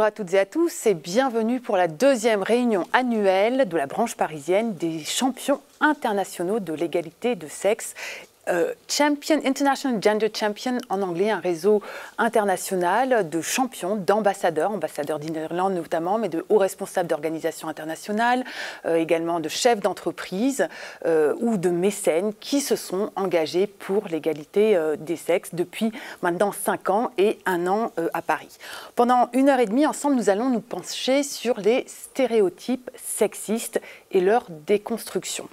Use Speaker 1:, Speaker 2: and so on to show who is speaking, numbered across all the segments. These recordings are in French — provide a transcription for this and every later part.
Speaker 1: Bonjour à toutes et à tous et bienvenue pour la deuxième réunion annuelle de la branche parisienne des champions internationaux de l'égalité de sexe. International Gender Champion, en anglais, un réseau international de champions, d'ambassadeurs, ambassadeurs d'Irlande notamment, mais de hauts responsables d'organisations internationales, également de chefs d'entreprise ou de mécènes qui se sont engagés pour l'égalité des sexes depuis maintenant 5 ans et 1 an à Paris. Pendant 1h30, ensemble, nous allons nous pencher sur les stéréotypes sexistes et leur déconstruction.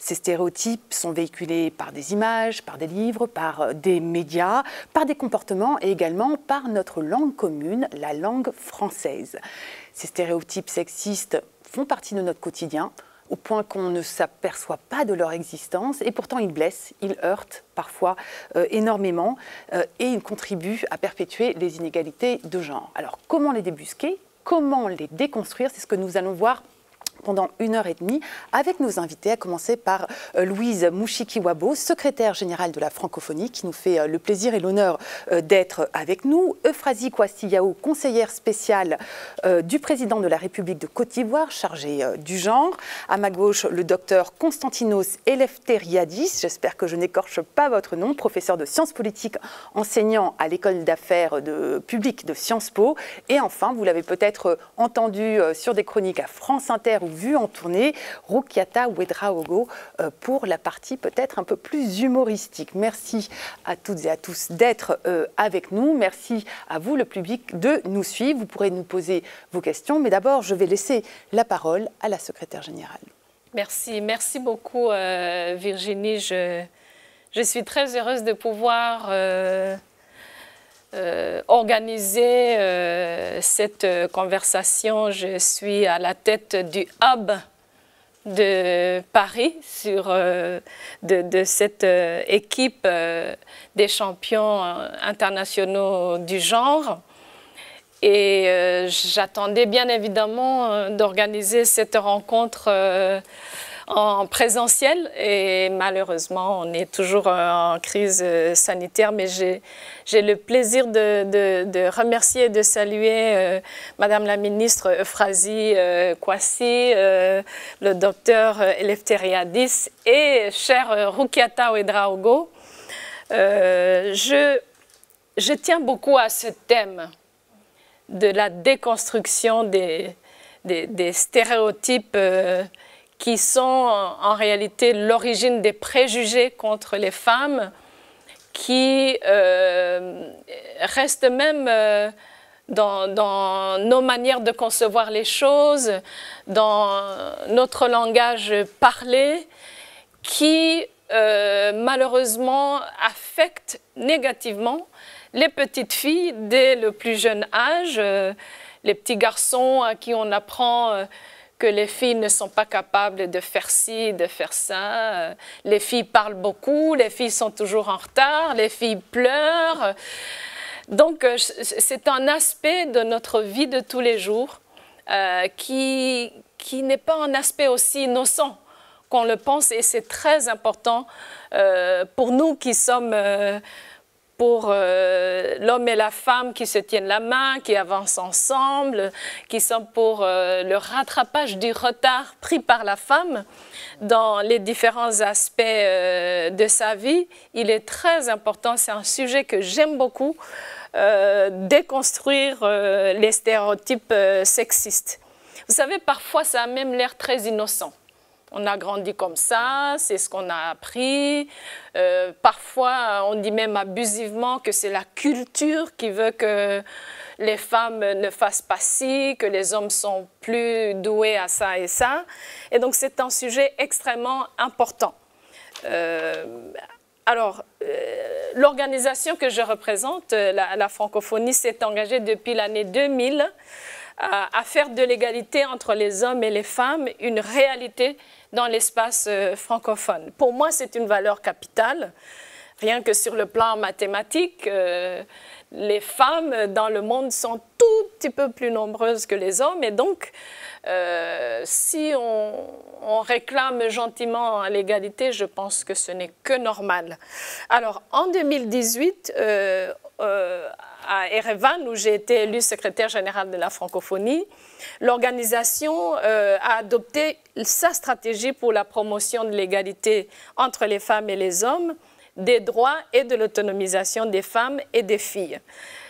Speaker 1: Ces stéréotypes sont véhiculés par des images, par des livres, par des médias, par des comportements et également par notre langue commune, la langue française. Ces stéréotypes sexistes font partie de notre quotidien, au point qu'on ne s'aperçoit pas de leur existence et pourtant ils blessent, ils heurtent parfois énormément et ils contribuent à perpétuer les inégalités de genre. Alors comment les débusquer, comment les déconstruire, c'est ce que nous allons voir pendant 1h30 avec nos invités, à commencer par Louise Mouchikiwabo, secrétaire générale de la francophonie, qui nous fait le plaisir et l'honneur d'être avec nous. Euphrasie Kouassi-Yao, conseillère spéciale du président de la République de Côte d'Ivoire, chargée du genre. À ma gauche, le docteur Konstantinos Eleftheriadis, j'espère que je n'écorche pas votre nom, professeur de sciences politiques, enseignant à l'école d'affaires publique de Sciences Po. Et enfin, vous l'avez peut-être entendu sur des chroniques à France Inter ou vu en tournée, Roukiata Ouedraogo pour la partie peut-être un peu plus humoristique. Merci à toutes et à tous d'être avec nous. Merci à vous, le public, de nous suivre. Vous pourrez nous poser vos questions, mais d'abord, je vais laisser la parole à la secrétaire générale.
Speaker 2: Merci beaucoup Virginie. Je suis très heureuse de pouvoir organiser cette conversation. Je suis à la tête du hub de Paris de cette équipe des champions internationaux du genre. Et j'attendais bien évidemment d'organiser cette rencontre en présentiel et malheureusement on est toujours en crise sanitaire, mais j'ai le plaisir de remercier et de saluer Madame la ministre Euphrasie Kouassi, le docteur Eleftheriadis et cher Roukiata Ouedraogo. Je tiens beaucoup à ce thème de la déconstruction des stéréotypes qui sont en réalité l'origine des préjugés contre les femmes, qui restent même dans nos manières de concevoir les choses, dans notre langage parlé, qui malheureusement affectent négativement les petites filles dès le plus jeune âge, les petits garçons à qui on apprend que les filles ne sont pas capables de faire ci, de faire ça. Les filles parlent beaucoup, les filles sont toujours en retard, les filles pleurent. Donc, c'est un aspect de notre vie de tous les jours qui n'est pas un aspect aussi innocent qu'on le pense. Et c'est très important pour nous qui sommes... pour l'homme et la femme qui se tiennent la main, qui avancent ensemble, qui sont pour le rattrapage du retard pris par la femme dans les différents aspects de sa vie. Il est très important, c'est un sujet que j'aime beaucoup, déconstruire les stéréotypes sexistes. Vous savez, parfois ça a même l'air très innocent. On a grandi comme ça, c'est ce qu'on a appris. Parfois, on dit même abusivement que c'est la culture qui veut que les femmes ne fassent pas ci, que les hommes sont plus doués à ça et ça. Et donc, c'est un sujet extrêmement important. L'organisation que je représente, la francophonie, s'est engagée depuis l'année 2000 à faire de l'égalité entre les hommes et les femmes une réalité dans l'espace francophone. Pour moi, c'est une valeur capitale. Rien que sur le plan mathématique, les femmes dans le monde sont toutes petit peu plus nombreuses que les hommes. Et donc, si on réclame gentiment l'égalité, je pense que ce n'est que normal. Alors, en 2018, à Erevan, où j'ai été élue secrétaire générale de la francophonie, l'organisation a adopté sa stratégie pour la promotion de l'égalité entre les femmes et les hommes, des droits et de l'autonomisation des femmes et des filles.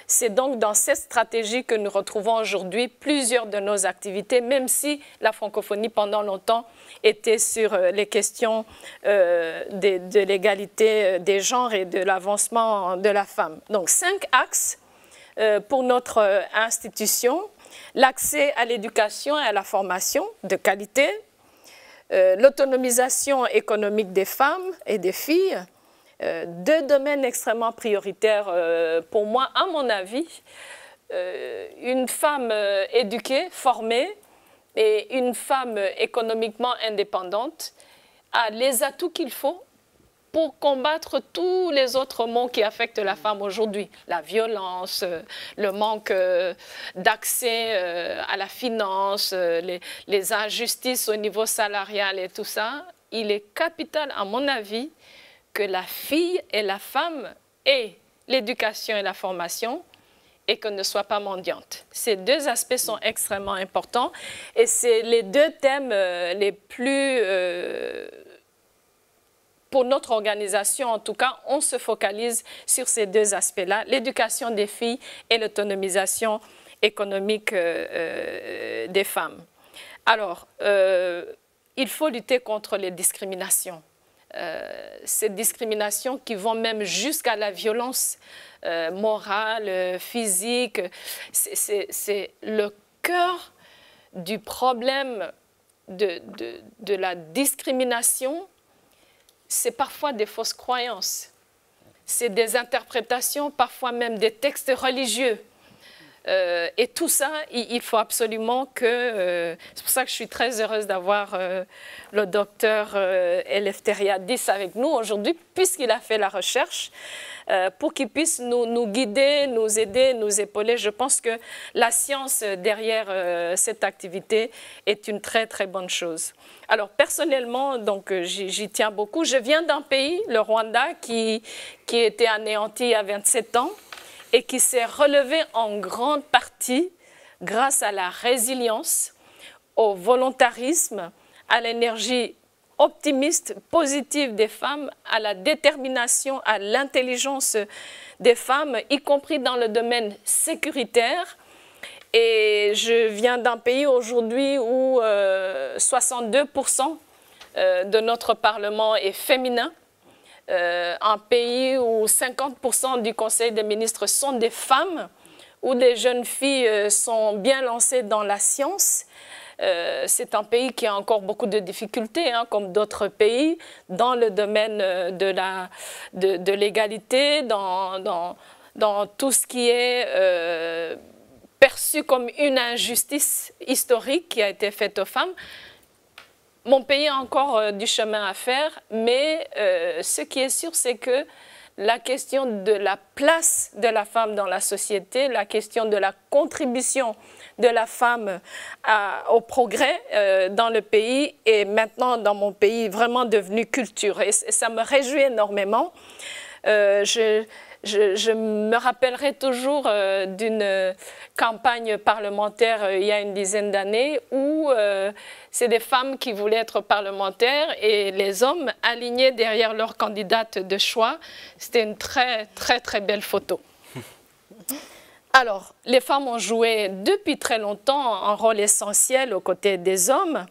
Speaker 2: C'est donc dans cette stratégie que nous retrouvons aujourd'hui plusieurs de nos activités, même si la francophonie pendant longtemps était sur les questions de l'égalité des genres et de l'avancement de la femme. Donc 5 axes pour notre institution: l'accès à l'éducation et à la formation de qualité, l'autonomisation économique des femmes et des filles, 2 domaines extrêmement prioritaires pour moi, à mon avis. Une femme éduquée, formée, et une femme économiquement indépendante a les atouts qu'il faut pour combattre tous les autres maux qui affectent la femme aujourd'hui. La violence, le manque d'accès à la finance, les injustices au niveau salarial et tout ça. Il est capital, à mon avis, que la fille et la femme aient l'éducation et la formation et qu'elle ne soit pas mendiante. Ces 2 aspects sont extrêmement importants et c'est les 2 thèmes les plus... pour notre organisation, en tout cas, on se focalise sur ces 2 aspects-là, l'éducation des filles et l'autonomisation économique des femmes. Alors, il faut lutter contre les discriminations. Ces discriminations qui vont même jusqu'à la violence morale, physique. C'est le cœur du problème de la discrimination. C'est parfois des fausses croyances. C'est des interprétations, parfois même des textes religieux. Et tout ça, il faut absolument que... c'est pour ça que je suis très heureuse d'avoir le docteur Eleftheriadis avec nous aujourd'hui, puisqu'il a fait la recherche, pour qu'il puisse nous guider, nous aider, nous épauler. Je pense que la science derrière cette activité est une très, très bonne chose. Alors, personnellement, donc, j'y tiens beaucoup. Je viens d'un pays, le Rwanda, qui était anéanti à 27 ans, et qui s'est relevé en grande partie grâce à la résilience, au volontarisme, à l'énergie optimiste, positive des femmes, à la détermination, à l'intelligence des femmes, y compris dans le domaine sécuritaire. Et je viens d'un pays aujourd'hui où 62% de notre Parlement est féminin. Un pays où 50% du Conseil des ministres sont des femmes, où les jeunes filles sont bien lancées dans la science. C'est un pays qui a encore beaucoup de difficultés, hein, comme d'autres pays, dans le domaine de l'égalité, dans tout ce qui est perçu comme une injustice historique qui a été faite aux femmes. Mon pays a encore du chemin à faire, mais ce qui est sûr, c'est que la question de la place de la femme dans la société, la question de la contribution de la femme au progrès dans le pays est maintenant dans mon pays vraiment devenue culture. Et ça me réjouit énormément. Je me rappellerai toujours d'une campagne parlementaire il y a une dizaine d'années où c'est des femmes qui voulaient être parlementaires et les hommes alignés derrière leur candidate de choix. C'était une très, très, très belle photo. Alors, les femmes ont joué depuis très longtemps un rôle essentiel aux côtés des hommes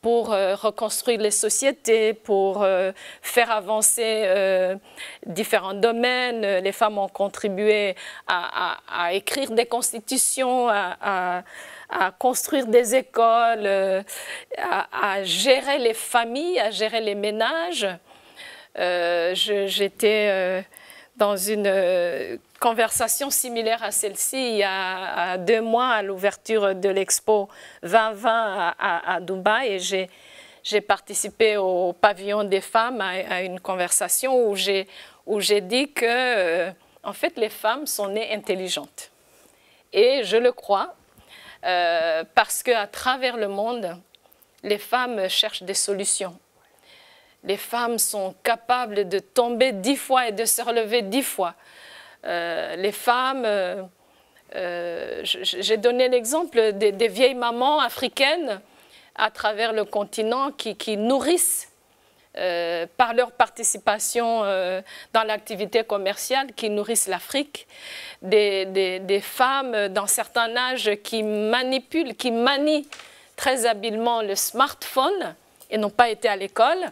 Speaker 2: pour reconstruire les sociétés, pour faire avancer différents domaines. Les femmes ont contribué à écrire des constitutions, à construire des écoles, à gérer les familles, à gérer les ménages. J'étais dans une conversation similaire à celle-ci il y a 2 mois à l'ouverture de l'Expo 2020 à Dubaï et j'ai participé au pavillon des femmes à une conversation où j'ai dit que en fait les femmes sont nées intelligentes Et je le crois, parce qu'à travers le monde, les femmes cherchent des solutions. Les femmes sont capables de tomber 10 fois et de se relever 10 fois. Les femmes, j'ai donné l'exemple des vieilles mamans africaines à travers le continent qui nourrissent par leur participation dans l'activité commerciale, qui nourrissent l'Afrique, des femmes d'un certain âge qui manipulent, qui manient très habilement le smartphone et n'ont pas été à l'école.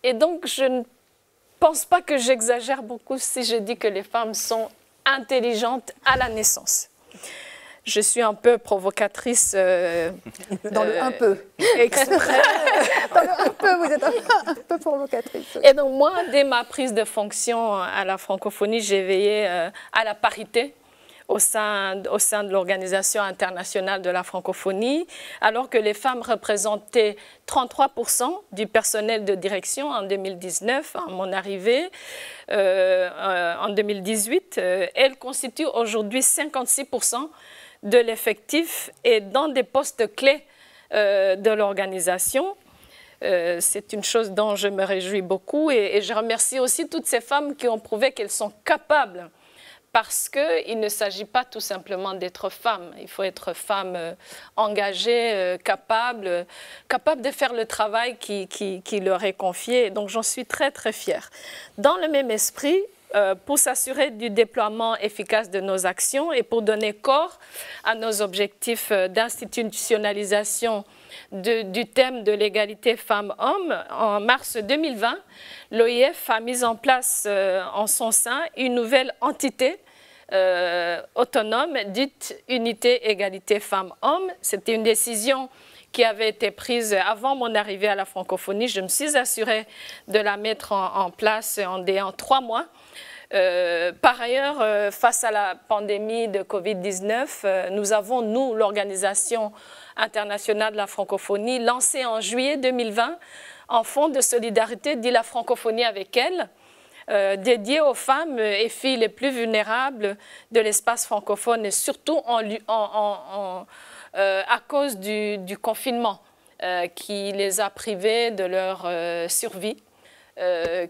Speaker 2: Et donc, je ne pense pas que j'exagère beaucoup si je dis que les femmes sont intelligentes à la naissance. Je suis un peu provocatrice.
Speaker 1: Dans le un peu.
Speaker 2: Exprès.
Speaker 1: Dans le un peu, vous êtes un peu provocatrice.
Speaker 2: Et donc moi, dès ma prise de fonction à la francophonie, j'ai veillé à la parité au sein de l'Organisation internationale de la francophonie, alors que les femmes représentaient 33% du personnel de direction en 2019, à mon arrivée. En 2018, elles constituent aujourd'hui 56% de l'effectif et dans des postes clés de l'organisation. C'est une chose dont je me réjouis beaucoup et je remercie aussi toutes ces femmes qui ont prouvé qu'elles sont capables, parce qu'il ne s'agit pas tout simplement d'être femme. Il faut être femme engagée, capable de faire le travail qui leur est confié. Donc j'en suis très très fière. Dans le même esprit, pour s'assurer du déploiement efficace de nos actions et pour donner corps à nos objectifs d'institutionnalisation du thème de l'égalité femmes-hommes, en mars 2020, l'OIF a mis en place en son sein une nouvelle entité autonome dite Unité Égalité Femmes-Hommes. C'était une décision qui avait été prise avant mon arrivée à la francophonie. Je me suis assurée de la mettre en place en 3 mois. Par ailleurs, face à la pandémie de Covid-19, nous avons, nous, l'Organisation internationale de la francophonie, lancé en juillet 2020 un fonds de solidarité dit la francophonie avec elle, dédié aux femmes et filles les plus vulnérables de l'espace francophone et surtout à cause du confinement qui les a privées de leur survie,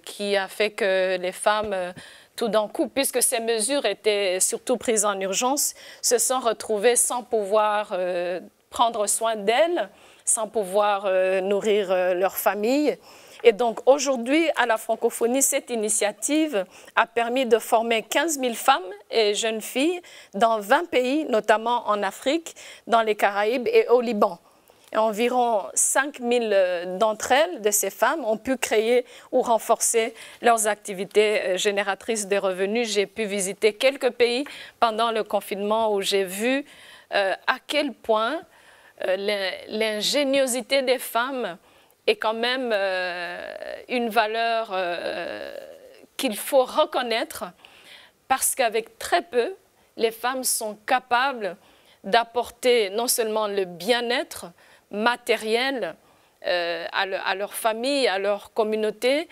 Speaker 2: qui a fait que les femmes, tout d'un coup, puisque ces mesures étaient surtout prises en urgence, se sont retrouvées sans pouvoir prendre soin d'elles, sans pouvoir nourrir leur famille. Et donc aujourd'hui, à la francophonie, cette initiative a permis de former 15 000 femmes et jeunes filles dans 20 pays, notamment en Afrique, dans les Caraïbes et au Liban. Et environ 5 000 d'entre elles, de ces femmes, ont pu créer ou renforcer leurs activités génératrices de revenus. J'ai pu visiter quelques pays pendant le confinement où j'ai vu à quel point l'ingéniosité des femmes est quand même une valeur qu'il faut reconnaître, parce qu'avec très peu, les femmes sont capables d'apporter non seulement le bien-être matériel à leur famille, à leur communauté,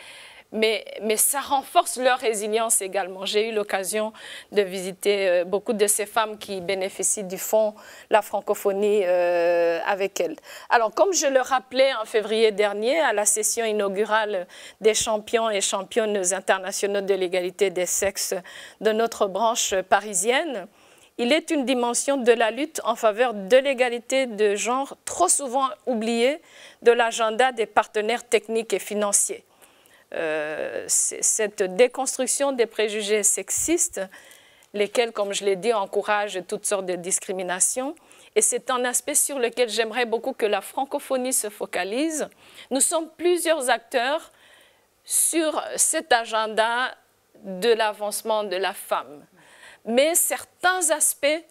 Speaker 2: mais ça renforce leur résilience également. J'ai eu l'occasion de visiter beaucoup de ces femmes qui bénéficient du fonds La Francophonie avec elles. Alors, comme je le rappelais en février dernier à la session inaugurale des champions et championnes internationaux de l'égalité des sexes de notre branche parisienne, il est une dimension de la lutte en faveur de l'égalité de genre trop souvent oubliée de l'agenda des partenaires techniques et financiers. Cette déconstruction des préjugés sexistes, lesquels, comme je l'ai dit, encouragent toutes sortes de discriminations. Et c'est un aspect sur lequel j'aimerais beaucoup que la francophonie se focalise. Nous sommes plusieurs acteurs sur cet agenda de l'avancement de la femme. Mais certains aspects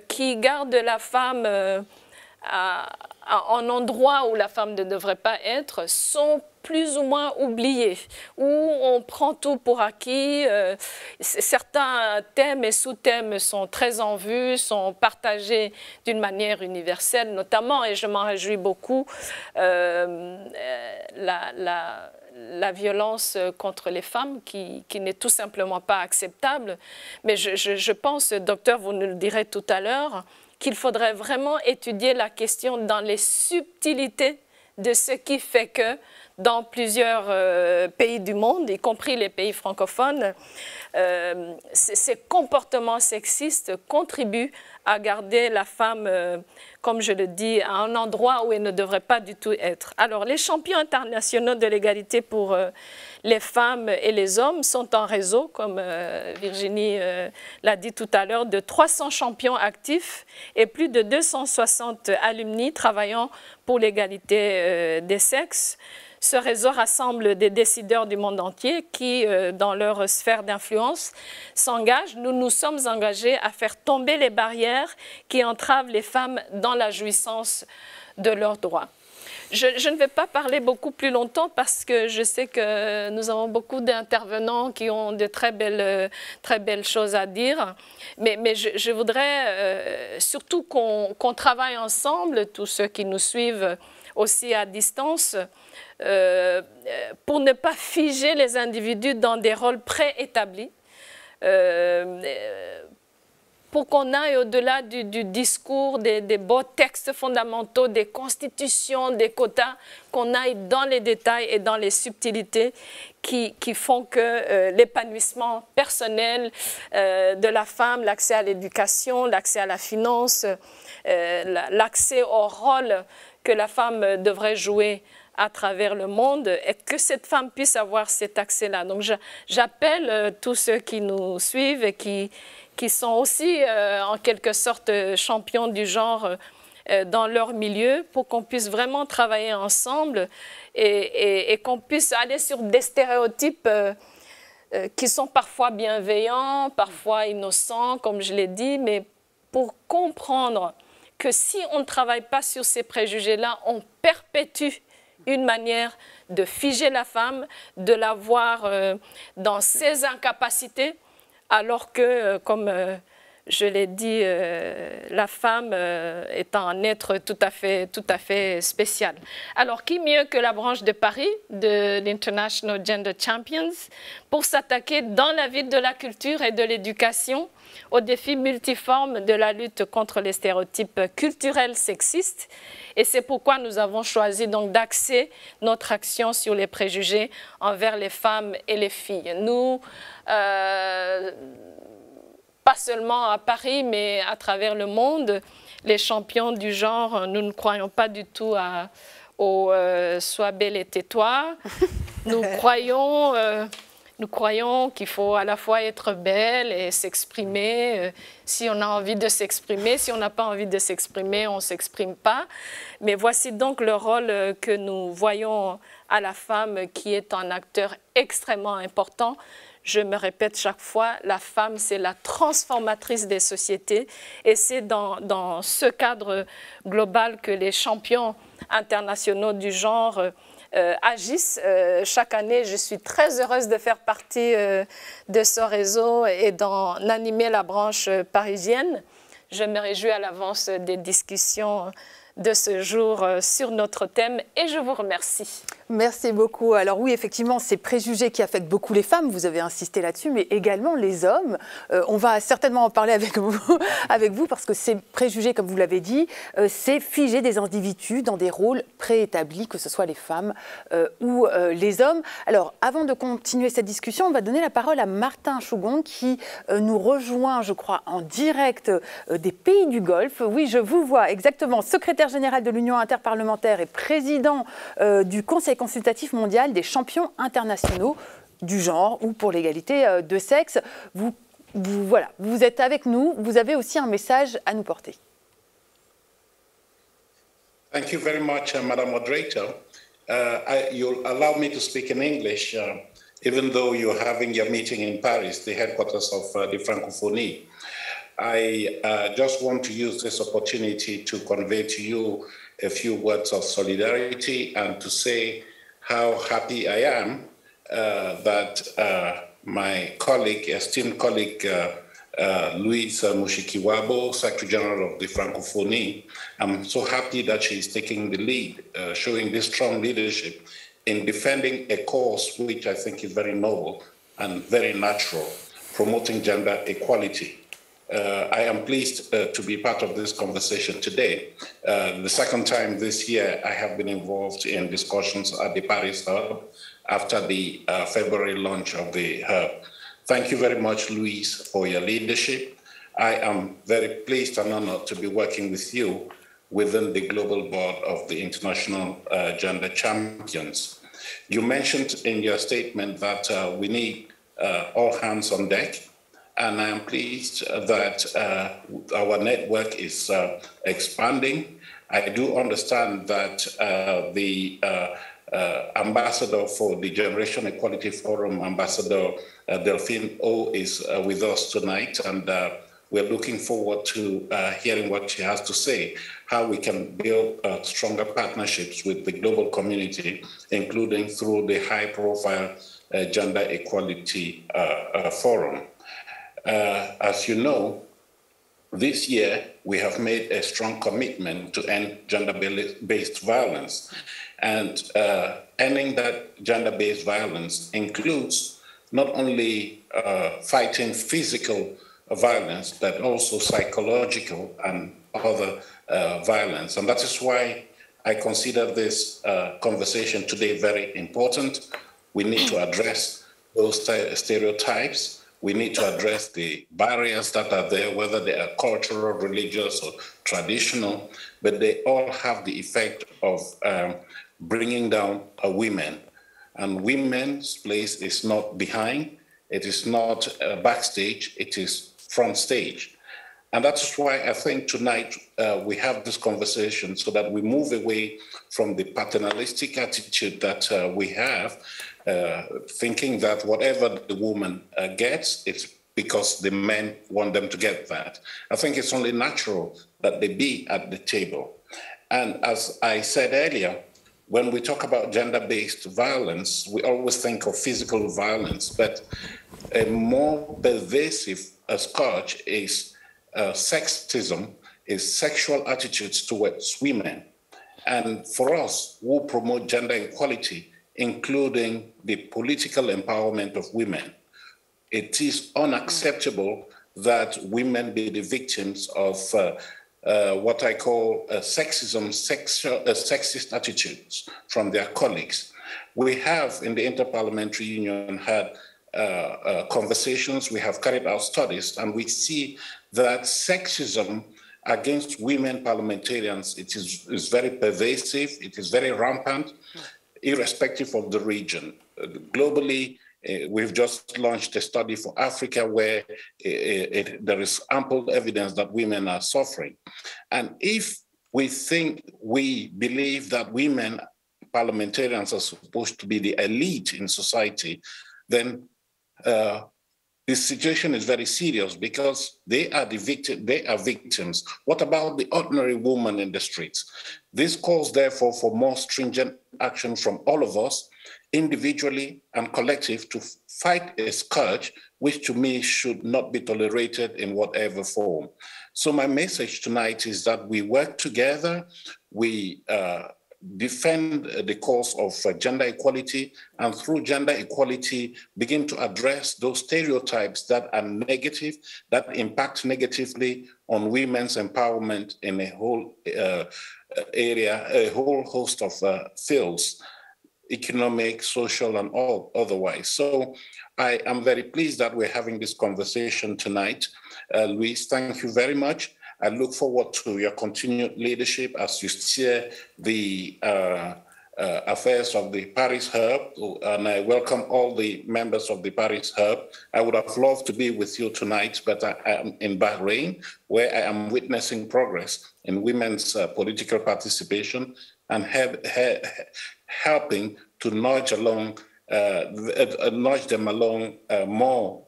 Speaker 2: qui gardent la femme en endroit où la femme ne devrait pas être sont plus ou moins oubliés, où on prend tout pour acquis. Certains thèmes et sous-thèmes sont très en vue, sont partagés d'une manière universelle, notamment, et je m'en réjouis beaucoup, la violence contre les femmes qui n'est tout simplement pas acceptable. Mais je pense, docteur, vous nous le direz tout à l'heure, qu'il faudrait vraiment étudier la question dans les subtilités de ce qui fait que dans plusieurs pays du monde, y compris les pays francophones, ces comportements sexistes contribuent à garder la femme, comme je le dis, à un endroit où elle ne devrait pas du tout être. Alors, les champions internationaux de l'égalité pour les femmes et les hommes sont en réseau, comme Virginie l'a dit tout à l'heure, de 300 champions actifs et plus de 260 alumni travaillant pour l'égalité des sexes. Ce réseau rassemble des décideurs du monde entier qui, dans leur sphère d'influence, s'engagent. Nous nous sommes engagés à faire tomber les barrières qui entravent les femmes dans la jouissance de leurs droits. Je ne vais pas parler beaucoup plus longtemps parce que je sais que nous avons beaucoup d'intervenants qui ont de très belles choses à dire. Mais je voudrais surtout qu'on travaille ensemble, tous ceux qui nous suivent aussi à distance, pour ne pas figer les individus dans des rôles préétablis, pour qu'on aille au-delà du discours, des beaux textes fondamentaux, des constitutions, des quotas, qu'on aille dans les détails et dans les subtilités qui font que l'épanouissement personnel de la femme, l'accès à l'éducation, l'accès à la finance, l'accès au rôle que la femme devrait jouer à travers le monde et que cette femme puisse avoir cet accès-là. Donc j'appelle tous ceux qui nous suivent et qui sont aussi en quelque sorte champions du genre dans leur milieu pour qu'on puisse vraiment travailler ensemble et qu'on puisse aller sur des stéréotypes qui sont parfois bienveillants, parfois innocents, comme je l'ai dit, mais pour comprendre que si on ne travaille pas sur ces préjugés-là, on perpétue une manière de figer la femme, de la voir dans ses incapacités, alors que, comme je l'ai dit, la femme est un être tout à fait spécial. Alors, qui mieux que la branche de Paris de l'International Gender Champions pour s'attaquer dans la ville de la culture et de l'éducation aux défis multiformes de la lutte contre les stéréotypes culturels sexistes. Et c'est pourquoi nous avons choisi donc d'axer notre action sur les préjugés envers les femmes et les filles. Nous, pas seulement à Paris, mais à travers le monde, les champions du genre, nous ne croyons pas du tout au sois belle et tais-toi. Nous croyons qu'il faut à la fois être belle et s'exprimer. Si on a envie de s'exprimer, si on n'a pas envie de s'exprimer, on ne s'exprime pas. Mais voici donc le rôle que nous voyons à la femme qui est un acteur extrêmement important. Je me répète chaque fois, la femme, c'est la transformatrice des sociétés et c'est dans ce cadre global que les champions internationaux du genre agissent. Chaque année, je suis très heureuse de faire partie de ce réseau et d'en animer la branche parisienne. Je me réjouis à l'avance des discussions de ce jour sur notre thème et je vous remercie.
Speaker 1: Merci beaucoup. Alors oui, effectivement, ces préjugés qui affectent beaucoup les femmes, vous avez insisté là-dessus, mais également les hommes. On va certainement en parler avec vous parce que ces préjugés, comme vous l'avez dit, c'est figer des individus dans des rôles préétablis, que ce soit les femmes ou les hommes. Alors, avant de continuer cette discussion, on va donner la parole à Martin Chougon qui nous rejoint, je crois, en direct des pays du Golfe. Oui, je vous vois exactement, secrétaire général de l'Union interparlementaire et président du Conseil consultatif mondial des champions internationaux du genre ou pour l'égalité de sexe. Voilà, vous êtes avec nous, vous avez aussi un message à nous porter.
Speaker 3: Thank you very much, Madam Moderator. You'll allow me to speak in English, even though you're having your meeting in Paris, the headquarters of the Francophonie. I just want to use this opportunity to convey to you a few words of solidarity and to say how happy I am that my colleague, esteemed colleague, Louise Mushikiwabo, Secretary General of the Francophonie, I'm so happy that she is taking the lead, showing this strong leadership in defending a cause which I think is very noble and very natural, promoting gender equality. I am pleased to be part of this conversation today. The second time this year I have been involved in discussions at the Paris Hub after the February launch of the Hub. Thank you very much, Louise, for your leadership. I am very pleased and honored to be working with you within the global board of the International Gender Champions. You mentioned in your statement that we need all hands on deck. And I am pleased that our network is expanding. I do understand that the ambassador for the Generation Equality Forum, Ambassador Delphine O, is with us tonight, and we're looking forward to hearing what she has to say, how we can build stronger partnerships with the global community, including through the high-profile Gender Equality Forum. As you know, this year we have made a strong commitment to end gender-based violence. And ending that gender-based violence includes not only fighting physical violence, but also psychological and other violence. And that is why I consider this conversation today very important. We need to address those stereotypes. We need to address the barriers that are there, whether they are cultural, religious, or traditional, but they all have the effect of bringing down women. And women's place is not behind, it is not backstage, it is front stage. And that's why I think tonight we have this conversation so that we move away from the paternalistic attitude that we have, thinking that whatever the woman gets, it's because the men want them to get that. I think it's only natural that they be at the table. And as I said earlier, when we talk about gender-based violence, we always think of physical violence, but a more pervasive scourge is sexism, is sexual attitudes towards women. And for us who promote gender equality, including the political empowerment of women, it is unacceptable that women be the victims of what I call sexism, sexist attitudes from their colleagues. We have in the Interparliamentary Union had conversations, we have carried out studies, and we see that sexism against women parliamentarians, it is very pervasive, it is very rampant, irrespective of the region. Globally, we've just launched a study for Africa where there is ample evidence that women are suffering. And if we believe that women parliamentarians are supposed to be the elite in society, then this situation is very serious because they are victims. What about the ordinary woman in the streets? This calls, therefore, for more stringent action from all of us, individually and collective, to fight a scourge, which to me should not be tolerated in whatever form. So my message tonight is that we work together, we defend the cause of gender equality, and through gender equality, begin to address those stereotypes that are negative, that impact negatively on women's empowerment in a whole area, a whole host of fields, economic, social, and all otherwise. So I am very pleased that we're having this conversation tonight. Louise, thank you very much. I look forward to your continued leadership as you steer the affairs of the Paris Hub, and I welcome all the members of the Paris Hub. I would have loved to be with you tonight, but I am in Bahrain, where I am witnessing progress in women's political participation and helping to nudge them along more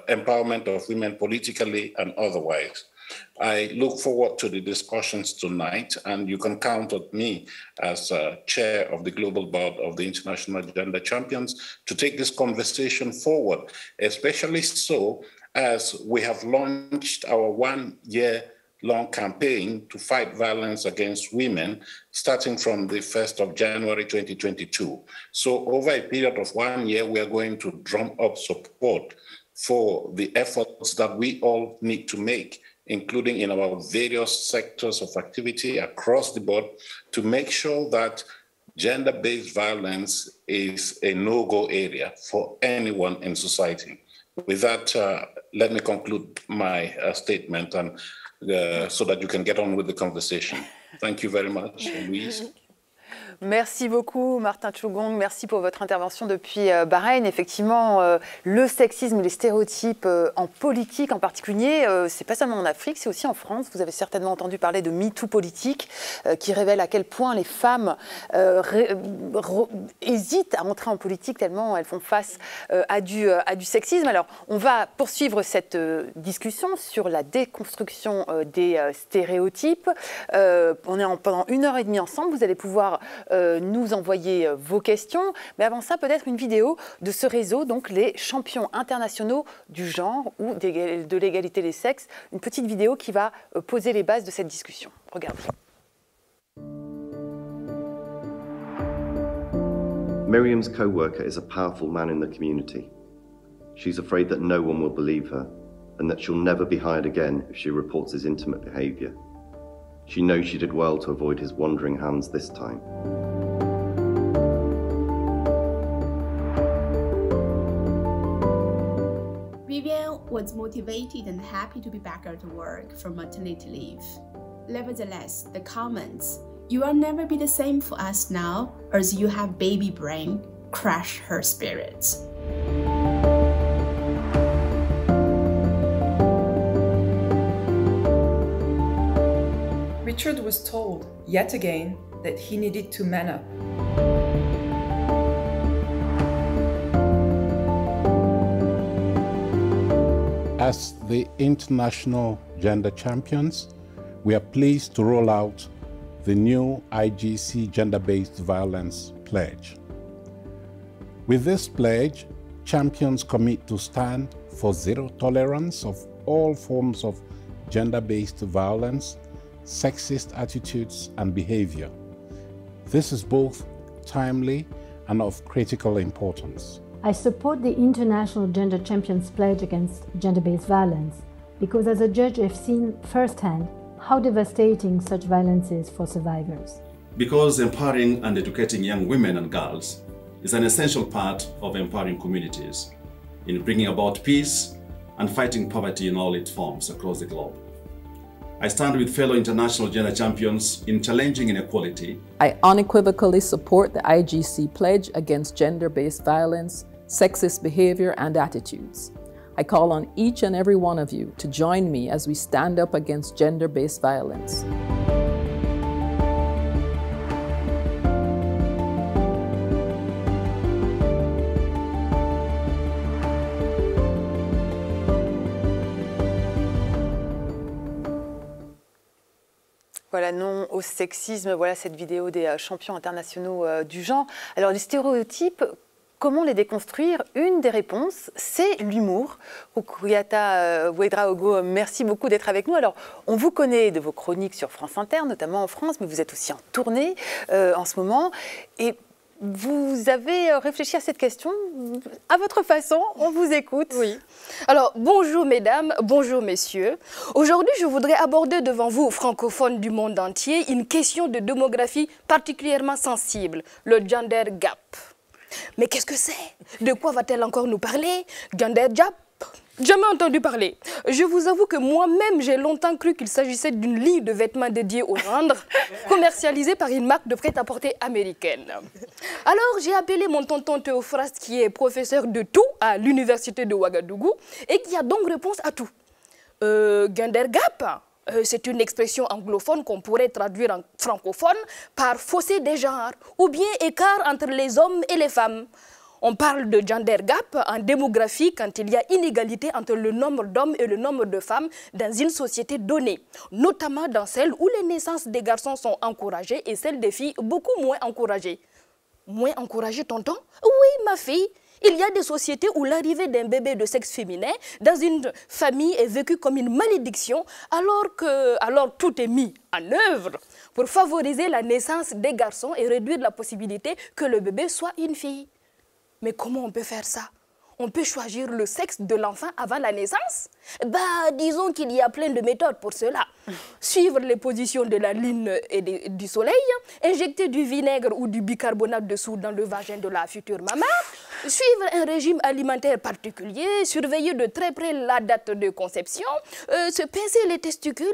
Speaker 3: empowerment of women politically and otherwise. I look forward to the discussions tonight, and you can count on me as chair of the global board of the International Gender Champions to take this conversation forward, especially so as we have launched our 1-year long campaign to fight violence against women, starting from the 1st of January 2022. So over a period of 1 year, we are going to drum up support for the efforts that we all need to make, including in our various sectors of activity across the board, to make sure that gender-based violence is a no-go area for anyone in society. With that, let me conclude my statement and so that you can get on with the conversation. Thank you very much, Louise.
Speaker 1: Merci beaucoup, Martin Tchougong. Merci pour votre intervention depuis Bahreïn. Effectivement, le sexisme, les stéréotypes en politique en particulier, c'est pas seulement en Afrique, c'est aussi en France. Vous avez certainement entendu parler de MeToo politique, qui révèle à quel point les femmes hésitent à entrer en politique tellement elles font face à du sexisme. Alors, on va poursuivre cette discussion sur la déconstruction des stéréotypes. On est pendant 1h30 ensemble. Vous allez pouvoir nous envoyer vos questions. Mais avant ça, peut-être une vidéo de ce réseau, donc les champions internationaux du genre ou de l'égalité des sexes. Une petite vidéo qui va poser les bases de cette discussion. Regardez.
Speaker 4: Miriam's co-worker is a powerful man in the community. She's afraid that no one will believe her and that she'll never be hired again if she reports his intimate behaviour. She knows she did well to avoid his wandering hands this time.
Speaker 5: Vivian was motivated and happy to be back at work from maternity leave. Nevertheless, the comments, "You will never be the same for us now, as you have baby brain," crushed her spirits.
Speaker 6: Richard was told, yet again, that he needed to man up.
Speaker 7: As the International Gender Champions, we are pleased to roll out the new IGC Gender-Based Violence Pledge. With this pledge, champions commit to stand for zero tolerance of all forms of gender-based violence, sexist attitudes and behavior. This is both timely and of critical importance.
Speaker 8: I support the International Gender Champions Pledge against gender-based violence because as a judge I've seen firsthand how devastating such violence is for survivors.
Speaker 9: Because empowering and educating young women and girls is an essential part of empowering communities in bringing about peace and fighting poverty in all its forms across the globe. I stand with fellow international gender champions in challenging inequality.
Speaker 10: I unequivocally support the IGC pledge against gender-based violence, sexist behavior, and attitudes. I call on each and every one of you to join me as we stand up against gender-based violence.
Speaker 1: Voilà, non au sexisme, voilà cette vidéo des champions internationaux du genre. Alors les stéréotypes, comment les déconstruire? Une des réponses, c'est l'humour. Oukouyata Ouedraogo, merci beaucoup d'être avec nous. Alors, on vous connaît de vos chroniques sur France Inter, notamment en France, mais vous êtes aussi en tournée en ce moment. Et vous avez réfléchi à cette question à votre façon, on vous écoute.
Speaker 11: Oui. Alors, bonjour mesdames, bonjour messieurs. Aujourd'hui, je voudrais aborder devant vous, francophones du monde entier, une question de démographie particulièrement sensible, le gender gap. Mais qu'est-ce que c'est? De quoi va-t-elle encore nous parler? Gender gap? Jamais entendu parler. Je vous avoue que moi-même, j'ai longtemps cru qu'il s'agissait d'une ligne de vêtements dédiée aux gendres, commercialisée par une marque de prêt-à-porter américaine. Alors, j'ai appelé mon tonton Théophraste, qui est professeur de tout à l'université de Ouagadougou, et qui a donc réponse à tout. Gender gap, c'est une expression anglophone qu'on pourrait traduire en francophone par fossé des genres, ou bien écart entre les hommes et les femmes. On parle de gender gap en démographie quand il y a inégalité entre le nombre d'hommes et le nombre de femmes dans une société donnée, notamment dans celle où les naissances des garçons sont encouragées et celles des filles beaucoup moins encouragées. Moins encouragées, tonton? Oui, ma fille. Il y a des sociétés où l'arrivée d'un bébé de sexe féminin dans une famille est vécue comme une malédiction alors tout est mis en œuvre pour favoriser la naissance des garçons et réduire la possibilité que le bébé soit une fille. Mais comment on peut faire ça? On peut choisir le sexe de l'enfant avant la naissance? Disons qu'il y a plein de méthodes pour cela. Suivre les positions de la lune et du soleil, injecter du vinaigre ou du bicarbonate de soude dans le vagin de la future maman, suivre un régime alimentaire particulier, surveiller de très près la date de conception, se pincer les testicules,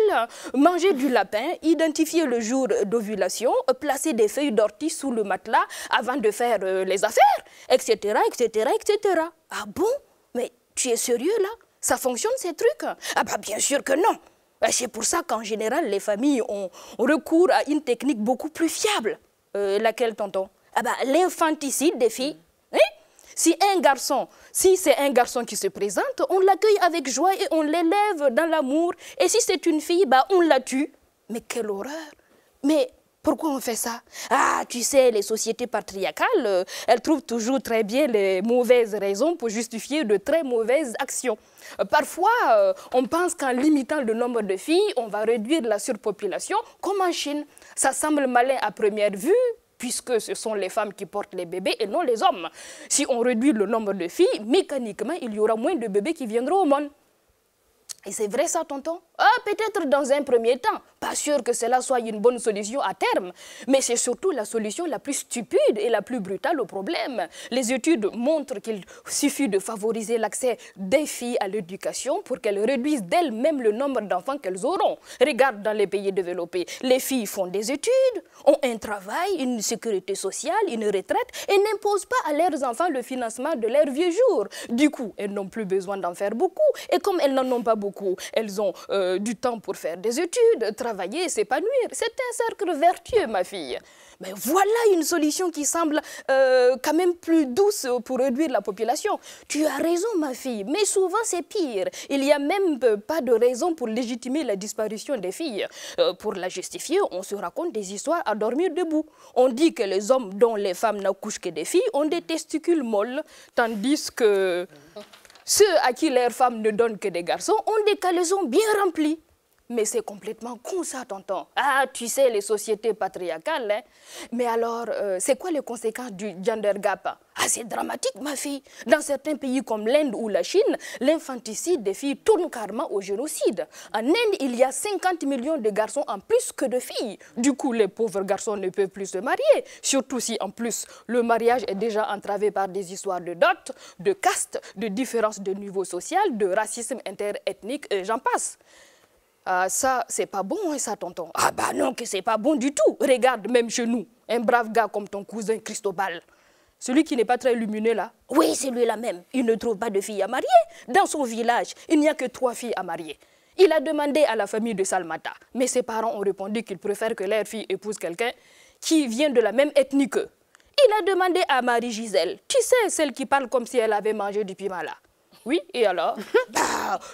Speaker 11: manger du lapin, identifier le jour d'ovulation, placer des feuilles d'ortie sous le matelas avant de faire les affaires, etc., etc., etc. Ah bon? Mais tu es sérieux là? Ça fonctionne ces trucs? Bien sûr que non. C'est pour ça qu'en général, les familles ont recours à une technique beaucoup plus fiable. Laquelle, tonton? L'infanticide des filles. Hein? Si c'est un garçon qui se présente, on l'accueille avec joie et on l'élève dans l'amour. Et si c'est une fille, on la tue. Mais quelle horreur! Mais pourquoi on fait ça? Tu sais, les sociétés patriarcales, elles trouvent toujours très bien les mauvaises raisons pour justifier de très mauvaises actions. Parfois, on pense qu'en limitant le nombre de filles, on va réduire la surpopulation, comme en Chine. Ça semble malin à première vue, puisque ce sont les femmes qui portent les bébés et non les hommes. Si on réduit le nombre de filles, mécaniquement, il y aura moins de bébés qui viendront au monde. Et c'est vrai ça, tonton? Peut-être dans un premier temps. Pas sûr que cela soit une bonne solution à terme. Mais c'est surtout la solution la plus stupide et la plus brutale au problème. Les études montrent qu'il suffit de favoriser l'accès des filles à l'éducation pour qu'elles réduisent d'elles-mêmes le nombre d'enfants qu'elles auront. Regarde dans les pays développés, les filles font des études, ont un travail, une sécurité sociale, une retraite et n'imposent pas à leurs enfants le financement de leurs vieux jours. Du coup, elles n'ont plus besoin d'en faire beaucoup. Et comme elles n'en ont pas beaucoup, elles ont du temps pour faire des études, travailler, s'épanouir. C'est un cercle vertueux, ma fille. Mais voilà une solution qui semble quand même plus douce pour réduire la population. Tu as raison, ma fille, mais souvent c'est pire. Il n'y a même pas de raison pour légitimer la disparition des filles. Pour la justifier, on se raconte des histoires à dormir debout. On dit que les hommes dont les femmes n'accouchent que des filles ont des testicules molles, tandis que ceux à qui leurs femmes ne donnent que des garçons ont des caleçons bien remplis. Mais c'est complètement con ça, tonton. Tu sais, les sociétés patriarcales, hein? Mais alors, c'est quoi les conséquences du gender gap? C'est dramatique, ma fille. Dans certains pays comme l'Inde ou la Chine, l'infanticide des filles tourne carrément au génocide. En Inde, il y a 50 millions de garçons en plus que de filles. Du coup, les pauvres garçons ne peuvent plus se marier. Surtout si, en plus, le mariage est déjà entravé par des histoires de dot, de caste, de différences de niveau social, de racisme interethnique, et j'en passe. Ça, c'est pas bon, hein, ça, tonton. Non, que c'est pas bon du tout. Regarde, même chez nous, un brave gars comme ton cousin Cristobal. Celui qui n'est pas très lumineux, là. Oui, c'est lui-là même. Il ne trouve pas de fille à marier. Dans son village, il n'y a que 3 filles à marier. Il a demandé à la famille de Salmata. Mais ses parents ont répondu qu'ils préfèrent que leur fille épouse quelqu'un qui vient de la même ethnie qu'eux. Il a demandé à Marie-Gisèle. Tu sais, celle qui parle comme si elle avait mangé du piment, là. Oui, et alors?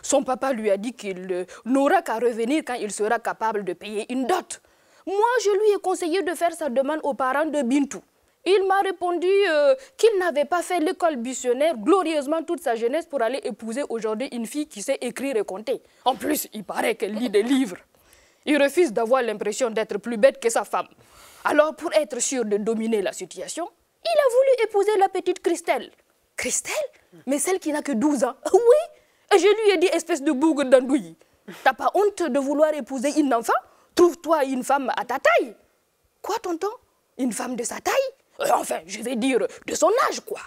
Speaker 11: Son papa lui a dit qu'il n'aura qu'à revenir quand il sera capable de payer une dot. Moi, je lui ai conseillé de faire sa demande aux parents de Bintou. Il m'a répondu qu'il n'avait pas fait l'école buissonnaire glorieusement toute sa jeunesse pour aller épouser aujourd'hui une fille qui sait écrire et compter. En plus, il paraît qu'elle lit des livres. Il refuse d'avoir l'impression d'être plus bête que sa femme. Alors, pour être sûr de dominer la situation, il a voulu épouser la petite Christelle. Christelle? Mais celle qui n'a que 12 ans. Oui. Et je lui ai dit, espèce de bougre d'andouille. T'as pas honte de vouloir épouser une enfant? Trouve-toi une femme à ta taille. Quoi, tonton? Une femme de sa taille? Enfin, je vais dire de son âge, quoi.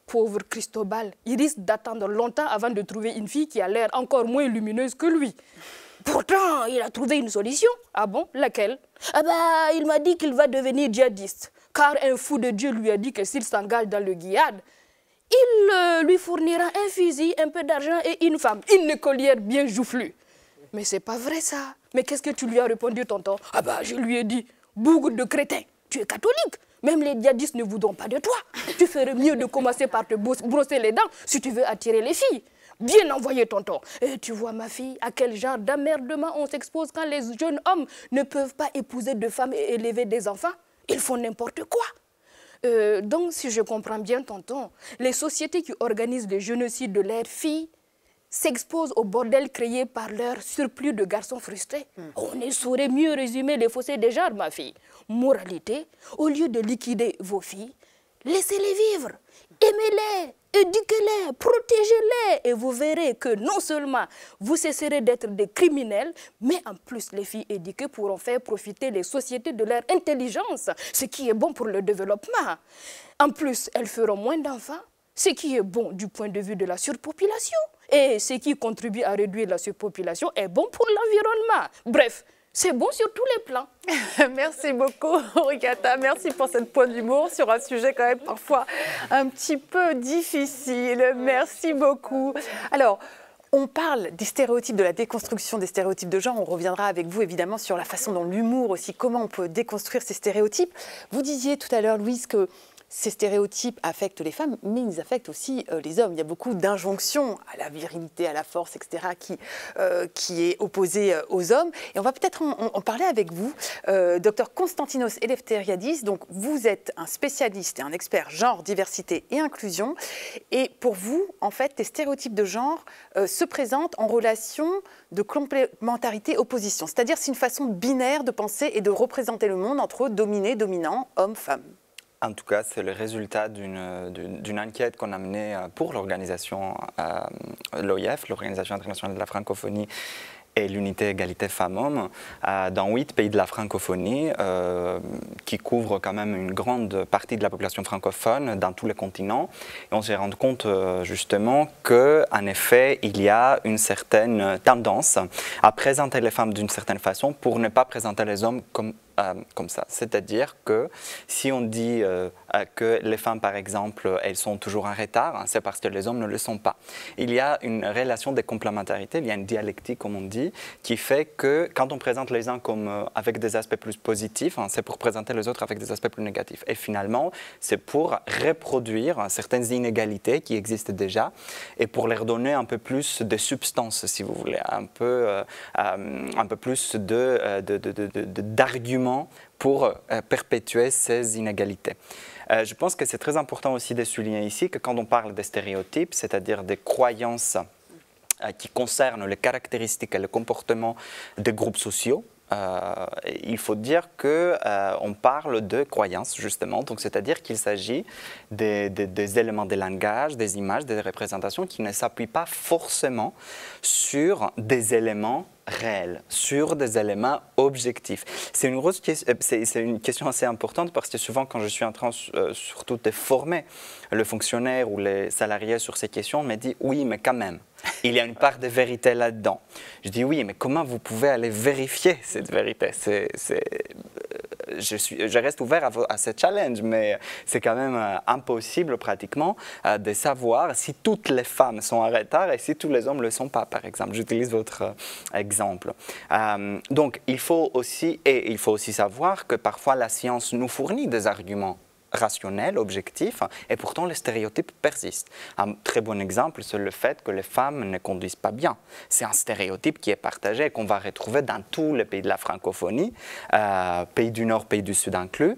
Speaker 11: Pauvre Cristobal, il risque d'attendre longtemps avant de trouver une fille qui a l'air encore moins lumineuse que lui. Pourtant, il a trouvé une solution. Ah bon? Laquelle? Il m'a dit qu'il va devenir djihadiste. Car un fou de Dieu lui a dit que s'il s'engage dans le djihad, il lui fournira un fusil, un peu d'argent et une femme, une écolière bien joufflue. Mais c'est pas vrai ça. Mais qu'est-ce que tu lui as répondu, tonton? Je lui ai dit, bougre de crétin, tu es catholique. Même les djihadistes ne voudront pas de toi. Tu ferais mieux de commencer par te brosser les dents si tu veux attirer les filles. Bien envoyé, tonton. Et tu vois, ma fille, à quel genre d'emmerdement on s'expose quand les jeunes hommes ne peuvent pas épouser de femmes et élever des enfants? Ils font n'importe quoi. Donc, si je comprends bien, tonton, les sociétés qui organisent le génocide de leurs filles s'exposent au bordel créé par leur surplus de garçons frustrés. On ne saurait mieux résumer les fossés des genres, ma fille. Moralité, au lieu de liquider vos filles, laissez-les vivre, aimez-les, éduquez-les, protégez-les et vous verrez que non seulement vous cesserez d'être des criminels, mais en plus les filles éduquées pourront faire profiter les sociétés de leur intelligence, ce qui est bon pour le développement. En plus, elles feront moins d'enfants, ce qui est bon du point de vue de la surpopulation. Et ce qui contribue à réduire la surpopulation est bon pour l'environnement. Bref, c'est bon sur tous les plans.
Speaker 1: Merci beaucoup, Rigata. Merci pour cette pointe d'humour sur un sujet quand même parfois un petit peu difficile. Merci beaucoup. Alors, on parle des stéréotypes, de la déconstruction des stéréotypes de genre. On reviendra avec vous évidemment sur la façon dont l'humour aussi, comment on peut déconstruire ces stéréotypes. Vous disiez tout à l'heure, Louise, que ces stéréotypes affectent les femmes, mais ils affectent aussi les hommes. Il y a beaucoup d'injonctions à la virilité, à la force, etc., qui est opposée aux hommes. Et on va peut-être en parler avec vous, Dr Konstantinos Eleftheriadis. Donc, vous êtes un spécialiste et un expert genre, diversité et inclusion. Et pour vous, en fait, les stéréotypes de genre se présentent en relation de complémentarité, opposition. C'est-à-dire, c'est une façon binaire de penser et de représenter le monde entre dominé, dominant, homme, femme.
Speaker 12: En tout cas, c'est le résultat d'une enquête qu'on a menée pour l'organisation l'OIF, l'Organisation internationale de la francophonie et l'unité égalité femmes-hommes, dans 8 pays de la francophonie, qui couvrent quand même une grande partie de la population francophone dans tous les continents. Et on s'est rendu compte justement qu'en effet, il y a une certaine tendance à présenter les femmes d'une certaine façon pour ne pas présenter les hommes comme ça. C'est-à-dire que si on dit que les femmes, par exemple, elles sont toujours en retard, c'est parce que les hommes ne le sont pas. Il y a une relation de complémentarité, il y a une dialectique, comme on dit, qui fait que quand on présente les uns comme avec des aspects plus positifs, c'est pour présenter les autres avec des aspects plus négatifs. Et finalement, c'est pour reproduire certaines inégalités qui existent déjà et pour leur donner un peu plus de substance, si vous voulez, un peu plus d'arguments pour perpétuer ces inégalités. Je pense que c'est très important aussi de souligner ici que quand on parle des stéréotypes, c'est-à-dire des croyances qui concernent les caractéristiques et le comportement des groupes sociaux, il faut dire qu'on parle de croyances, justement, donc c'est-à-dire qu'il s'agit des éléments de langage, des images, des représentations qui ne s'appuient pas forcément sur des éléments réels, sur des éléments objectifs. C'est une question assez importante parce que souvent quand je suis en train surtout de former le fonctionnaire ou les salariés sur ces questions, on me dit oui mais quand même, il y a une part de vérité là-dedans. Je dis oui mais comment vous pouvez aller vérifier cette vérité? Je reste ouvert à ce challenge, mais c'est quand même impossible pratiquement de savoir si toutes les femmes sont en retard et si tous les hommes ne le sont pas, par exemple. J'utilise votre exemple. Donc, il faut aussi savoir que parfois la science nous fournit des arguments rationnel, objectif, et pourtant les stéréotypes persistent. Un très bon exemple, c'est le fait que les femmes ne conduisent pas bien. C'est un stéréotype qui est partagé et qu'on va retrouver dans tous les pays de la francophonie, pays du Nord, pays du Sud inclus.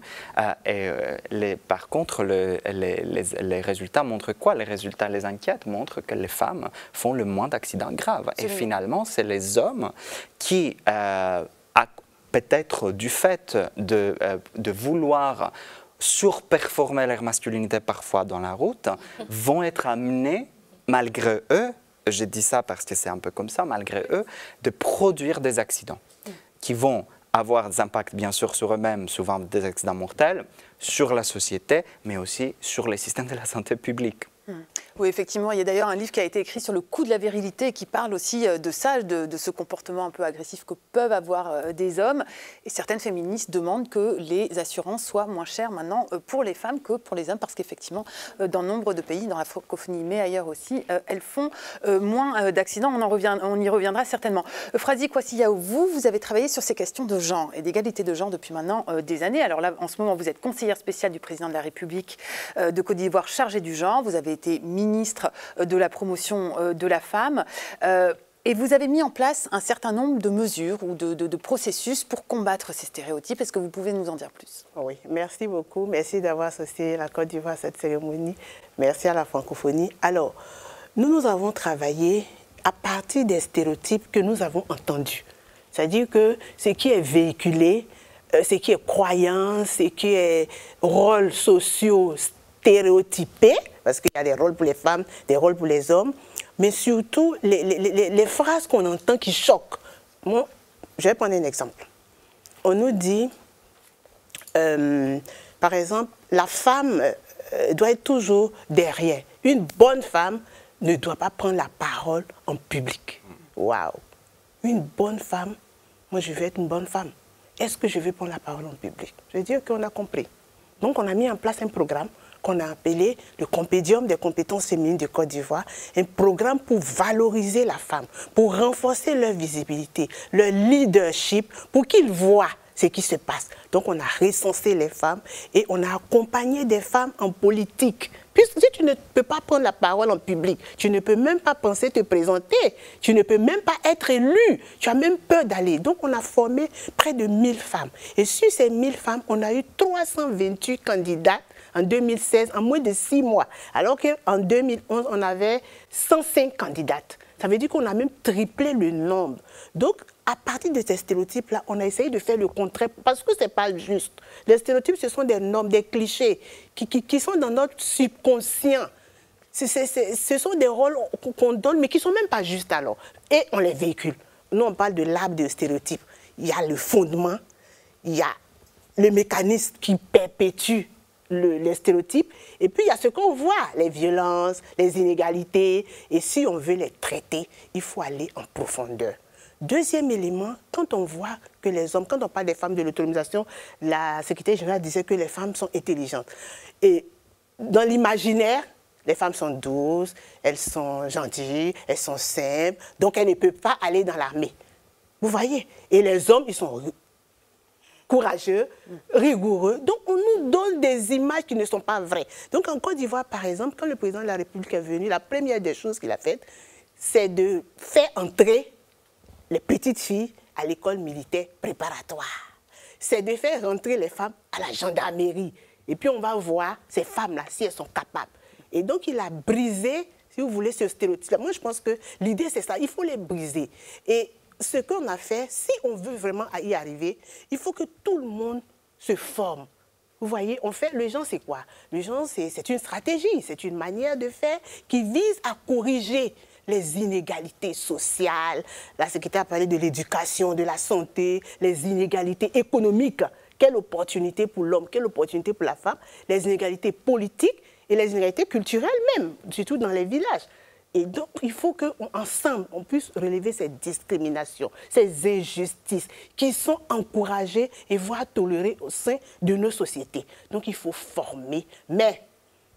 Speaker 12: Par contre, les résultats montrent quoi? Les enquêtes montrent que les femmes font le moins d'accidents graves. Et finalement, c'est les hommes qui, peut-être du fait de vouloir surperformer leur masculinité parfois dans la route, vont être amenés, malgré eux, je dis ça parce que c'est un peu comme ça, malgré eux, de produire des accidents qui vont avoir des impacts bien sûr sur eux-mêmes, souvent des accidents mortels, sur la société, mais aussi sur les systèmes de la santé publique.
Speaker 1: Oui, effectivement, il y a d'ailleurs un livre qui a été écrit sur le coût de la virilité qui parle aussi de ça, de ce comportement un peu agressif que peuvent avoir des hommes. Et certaines féministes demandent que les assurances soient moins chères maintenant pour les femmes que pour les hommes, parce qu'effectivement, dans nombre de pays, dans la francophonie, mais ailleurs aussi, elles font moins d'accidents. On y reviendra certainement. Fradi Kwasiyaou, vous avez travaillé sur ces questions de genre et d'égalité de genre depuis maintenant des années. Alors là, en ce moment, vous êtes conseillère spéciale du président de la République de Côte d'Ivoire chargée du genre. Vous avez été ministre de la promotion de la femme. Et vous avez mis en place un certain nombre de mesures ou de processus pour combattre ces stéréotypes. Est-ce que vous pouvez nous en dire plus?
Speaker 13: Oui, merci beaucoup. Merci d'avoir associé la Côte d'Ivoire à cette cérémonie. Merci à la francophonie. Alors, nous avons travaillé à partir des stéréotypes que nous avons entendus. C'est-à-dire que ce qui est véhiculé, ce qui est croyance, ce qui est rôles sociaux stéréotypés, parce qu'il y a des rôles pour les femmes, des rôles pour les hommes, mais surtout les phrases qu'on entend qui choquent. Moi, je vais prendre un exemple. On nous dit, par exemple, la femme doit être toujours derrière. Une bonne femme ne doit pas prendre la parole en public. Waouh! Une bonne femme, moi je veux être une bonne femme. Est-ce que je vais prendre la parole en public? Je veux dire qu'on a compris. Donc on a mis en place un programme qu'on a appelé le Compédium des compétences féminines de Côte d'Ivoire, un programme pour valoriser la femme, pour renforcer leur visibilité, leur leadership, pour qu'ils voient ce qui se passe. Donc on a recensé les femmes et on a accompagné des femmes en politique. Puisque si tu ne peux pas prendre la parole en public, tu ne peux même pas penser te présenter, tu ne peux même pas être élu, tu as même peur d'aller. Donc on a formé près de 1000 femmes. Et sur ces 1000 femmes, on a eu 328 candidates en 2016, en moins de 6 mois. Alors qu'en 2011, on avait 105 candidates. Ça veut dire qu'on a même triplé le nombre. Donc, à partir de ces stéréotypes-là, on a essayé de faire le contraire parce que ce n'est pas juste. Les stéréotypes, ce sont des normes, des clichés qui sont dans notre subconscient. Ce sont des rôles qu'on donne, mais qui ne sont même pas justes alors. Et on les véhicule. Nous, on parle de l'arbre de stéréotypes. Il y a le fondement, il y a le mécanisme qui perpétue les stéréotypes, et puis il y a ce qu'on voit, les violences, les inégalités, et si on veut les traiter, il faut aller en profondeur. Deuxième élément, quand on voit que les hommes, quand on parle des femmes de l'autonomisation, la secrétaire générale disait que les femmes sont intelligentes. Et dans l'imaginaire, les femmes sont douces, elles sont gentilles, elles sont simples, donc elles ne peuvent pas aller dans l'armée. Vous voyez? Et les hommes, ils sont courageux, rigoureux. Donc, on nous donne des images qui ne sont pas vraies. Donc, en Côte d'Ivoire, par exemple, quand le président de la République est venu, la première des choses qu'il a faites, c'est de faire entrer les petites filles à l'école militaire préparatoire. C'est de faire rentrer les femmes à la gendarmerie. Et puis, on va voir ces femmes-là, si elles sont capables. Et donc, il a brisé, si vous voulez, ce stéréotype. Moi, je pense que l'idée, c'est ça. Il faut les briser. Et ce qu'on a fait, si on veut vraiment y arriver, il faut que tout le monde se forme. Vous voyez, on fait, les gens, c'est quoi? Les gens, c'est une stratégie, c'est une manière de faire qui vise à corriger les inégalités sociales. La secrétaire a parlé de l'éducation, de la santé, les inégalités économiques. Quelle opportunité pour l'homme, quelle opportunité pour la femme, les inégalités politiques et les inégalités culturelles même, surtout dans les villages. Et donc, il faut qu'ensemble, on puisse relever ces discriminations, ces injustices qui sont encouragées et voire tolérées au sein de nos sociétés. Donc, il faut former. Mais,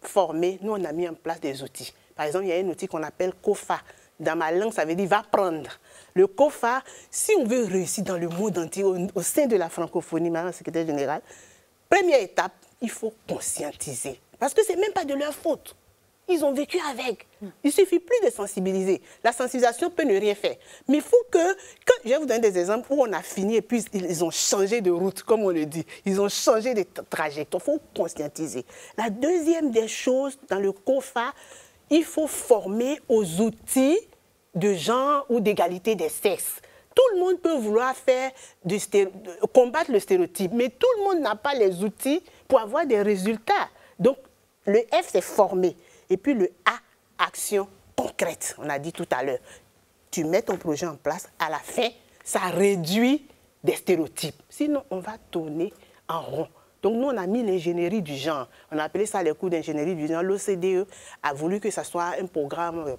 Speaker 13: former, nous, on a mis en place des outils. Par exemple, il y a un outil qu'on appelle COFA. Dans ma langue, ça veut dire « va prendre ». Le COFA, si on veut réussir dans le monde entier, au sein de la francophonie, Madame la secrétaire générale, première étape, il faut conscientiser. Parce que ce n'est même pas de leur faute. Ils ont vécu avec. Il ne suffit plus de sensibiliser. La sensibilisation peut ne rien faire. Mais il faut que, je vais vous donner des exemples où on a fini et puis ils ont changé de route, comme on le dit. Ils ont changé de trajectoire. Il faut conscientiser. La deuxième des choses, dans le COFA, il faut former aux outils de genre ou d'égalité des sexes. Tout le monde peut vouloir combattre le stéréotype, mais tout le monde n'a pas les outils pour avoir des résultats. Donc, le F, c'est former. Et puis le A, action concrète, on a dit tout à l'heure. Tu mets ton projet en place, à la fin, ça réduit des stéréotypes. Sinon, on va tourner en rond. Donc nous, on a mis l'ingénierie du genre. On a appelé ça les cours d'ingénierie du genre. L'OCDE a voulu que ça soit un programme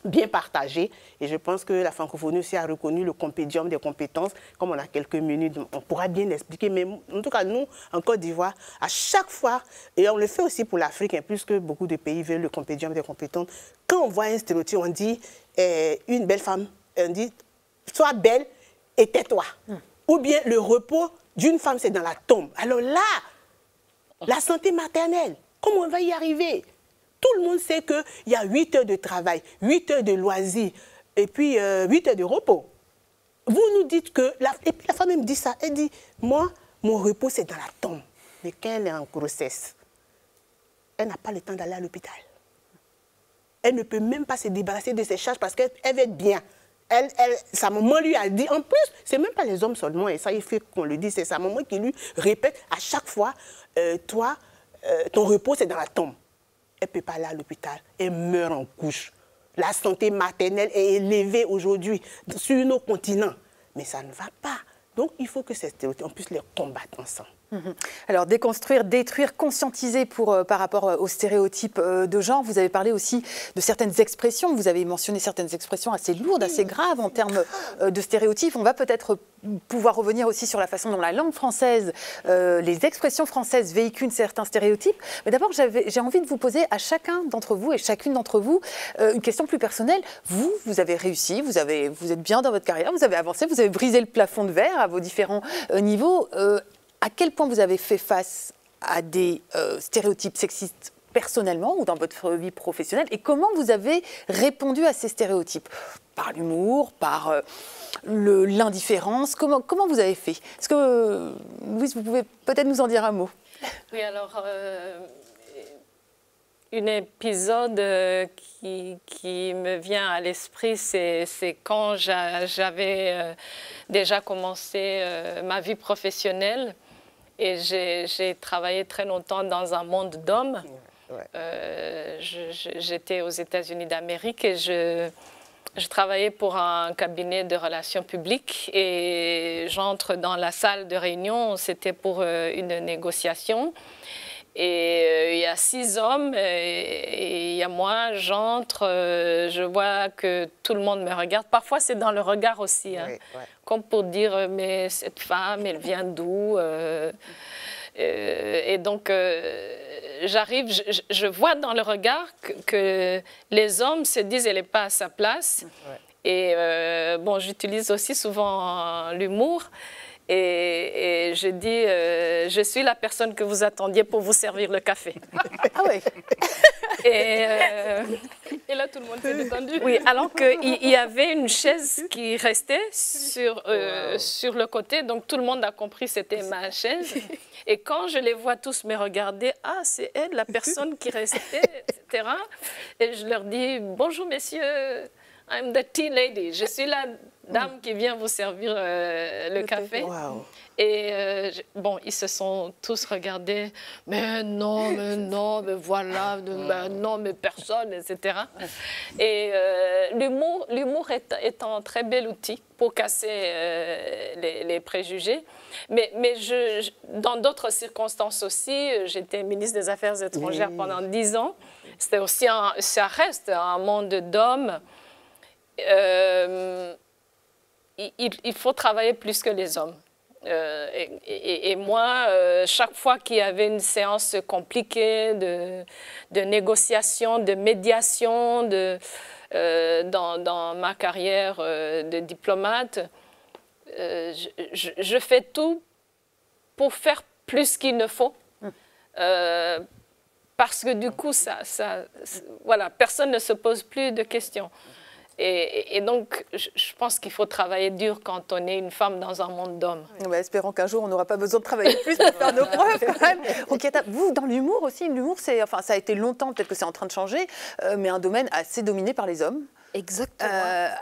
Speaker 13: bien partagé. Et je pense que la francophonie aussi a reconnu le compédium des compétences. Comme on a quelques minutes, on pourra bien l'expliquer. Mais en tout cas, nous, en Côte d'Ivoire, à chaque fois, et on le fait aussi pour l'Afrique, hein, puisque beaucoup de pays veulent le compédium des compétences, quand on voit un stéréotype, on dit une belle femme, on dit sois belle et tais-toi. Ou bien le repos d'une femme, c'est dans la tombe. Alors là, la santé maternelle, comment on va y arriver? Tout le monde sait qu'il y a 8 heures de travail, 8 heures de loisirs, et puis 8 heures de repos. Vous nous dites que... et puis la femme me dit ça. Elle dit, moi, mon repos, c'est dans la tombe. Mais quand elle est en grossesse, elle n'a pas le temps d'aller à l'hôpital. Elle ne peut même pas se débarrasser de ses charges parce qu'elle va être bien. Sa maman lui a dit, en plus, c'est même pas les hommes seulement, et ça il fait qu'on le dit, c'est sa maman qui lui répète à chaque fois, toi, ton repos c'est dans la tombe. Elle ne peut pas aller à l'hôpital, elle meurt en couche. La santé maternelle est élevée aujourd'hui sur nos continents, mais ça ne va pas. Donc il faut que ces stéréotypes, on puisse les combattre ensemble.
Speaker 1: Alors déconstruire, détruire, conscientiser par rapport aux stéréotypes de genre. Vous avez parlé aussi de certaines expressions. Vous avez mentionné certaines expressions assez lourdes, assez graves en termes de stéréotypes. On va peut-être pouvoir revenir aussi sur la façon dont la langue française, les expressions françaises véhiculent certains stéréotypes. Mais d'abord, j'ai envie de vous poser à chacun d'entre vous et chacune d'entre vous une question plus personnelle. Vous avez réussi, vous êtes bien dans votre carrière, vous avez avancé, vous avez brisé le plafond de verre à vos différents niveaux. À quel point vous avez fait face à des stéréotypes sexistes personnellement ou dans votre vie professionnelle et comment vous avez répondu à ces stéréotypes? Par l'humour, par l'indifférence, comment vous avez fait? Est-ce que, Louise, vous pouvez peut-être nous en dire un mot?
Speaker 2: Oui, alors, un épisode qui me vient à l'esprit, c'est quand j'avais déjà commencé ma vie professionnelle. Et j'ai travaillé très longtemps dans un monde d'hommes. J'étais aux États-Unis d'Amérique et je travaillais pour un cabinet de relations publiques. Et j'entre dans la salle de réunion, c'était pour une négociation. Et il y a 6 hommes et il y a moi, j'entre, je vois que tout le monde me regarde. Parfois, c'est dans le regard aussi, hein, comme pour dire, mais cette femme, elle vient d'où? Et donc, j'arrive, je vois dans le regard que les hommes se disent, elle n'est pas à sa place. Et bon, j'utilise aussi souvent l'humour. Et je dis, je suis la personne que vous attendiez pour vous servir le café.
Speaker 1: Ah oui.
Speaker 2: Et là, tout le monde s'est détendu. Oui, alors qu'il y avait une chaise qui restait sur le côté, donc tout le monde a compris que c'était ma chaise. Et quand je les vois tous me regarder, ah, c'est elle, la personne qui restait, etc. Et je leur dis, bonjour messieurs, I'm the tea lady, je suis la dame qui vient vous servir le café. Wow. Et bon, ils se sont tous regardés, mais non, mais voilà, mais non, mais personne, etc. Et l'humour est un très bel outil pour casser les préjugés. Mais dans d'autres circonstances aussi, j'étais ministre des Affaires étrangères pendant 10 ans. C'était aussi ça reste un monde d'hommes. Il faut travailler plus que les hommes. Et moi, chaque fois qu'il y avait une séance compliquée de négociation, de médiation dans ma carrière de diplomate, je fais tout pour faire plus qu'il ne faut. Parce que du coup, voilà, personne ne se pose plus de questions. Et donc, je pense qu'il faut travailler dur quand on est une femme dans un monde d'hommes.
Speaker 1: Espérons qu'un jour, on n'aura pas besoin de travailler plus pour faire nos preuves quand même. Rokiata, vous, dans l'humour aussi, l'humour, enfin, ça a été longtemps, peut-être que c'est en train de changer, mais un domaine assez dominé par les hommes.
Speaker 11: Exactement.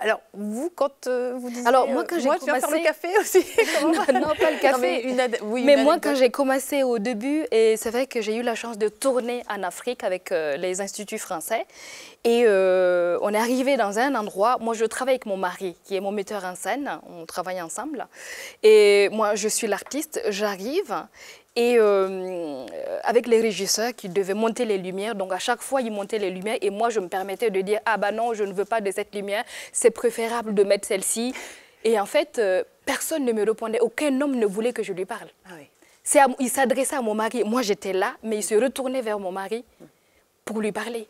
Speaker 1: Alors, vous, quand vous disiez...
Speaker 11: Alors, moi, quand j'ai commencé...
Speaker 1: je viens faire le café aussi.
Speaker 11: Non, pas le café. Mais moi, quand j'ai commencé au début, et c'est vrai que j'ai eu la chance de tourner en Afrique avec les instituts français. Et on est arrivé dans un endroit, moi je travaille avec mon mari, qui est mon metteur en scène, on travaille ensemble. Et moi, je suis l'artiste, j'arrive... Et avec les régisseurs qui devaient monter les lumières, donc à chaque fois, ils montaient les lumières et moi, je me permettais de dire « Ah bah non, je ne veux pas de cette lumière, c'est préférable de mettre celle-ci. » Et en fait, personne ne me répondait, aucun homme ne voulait que je lui parle. Ah oui. Il s'adressait à mon mari, moi j'étais là, mais il se retournait vers mon mari pour lui parler.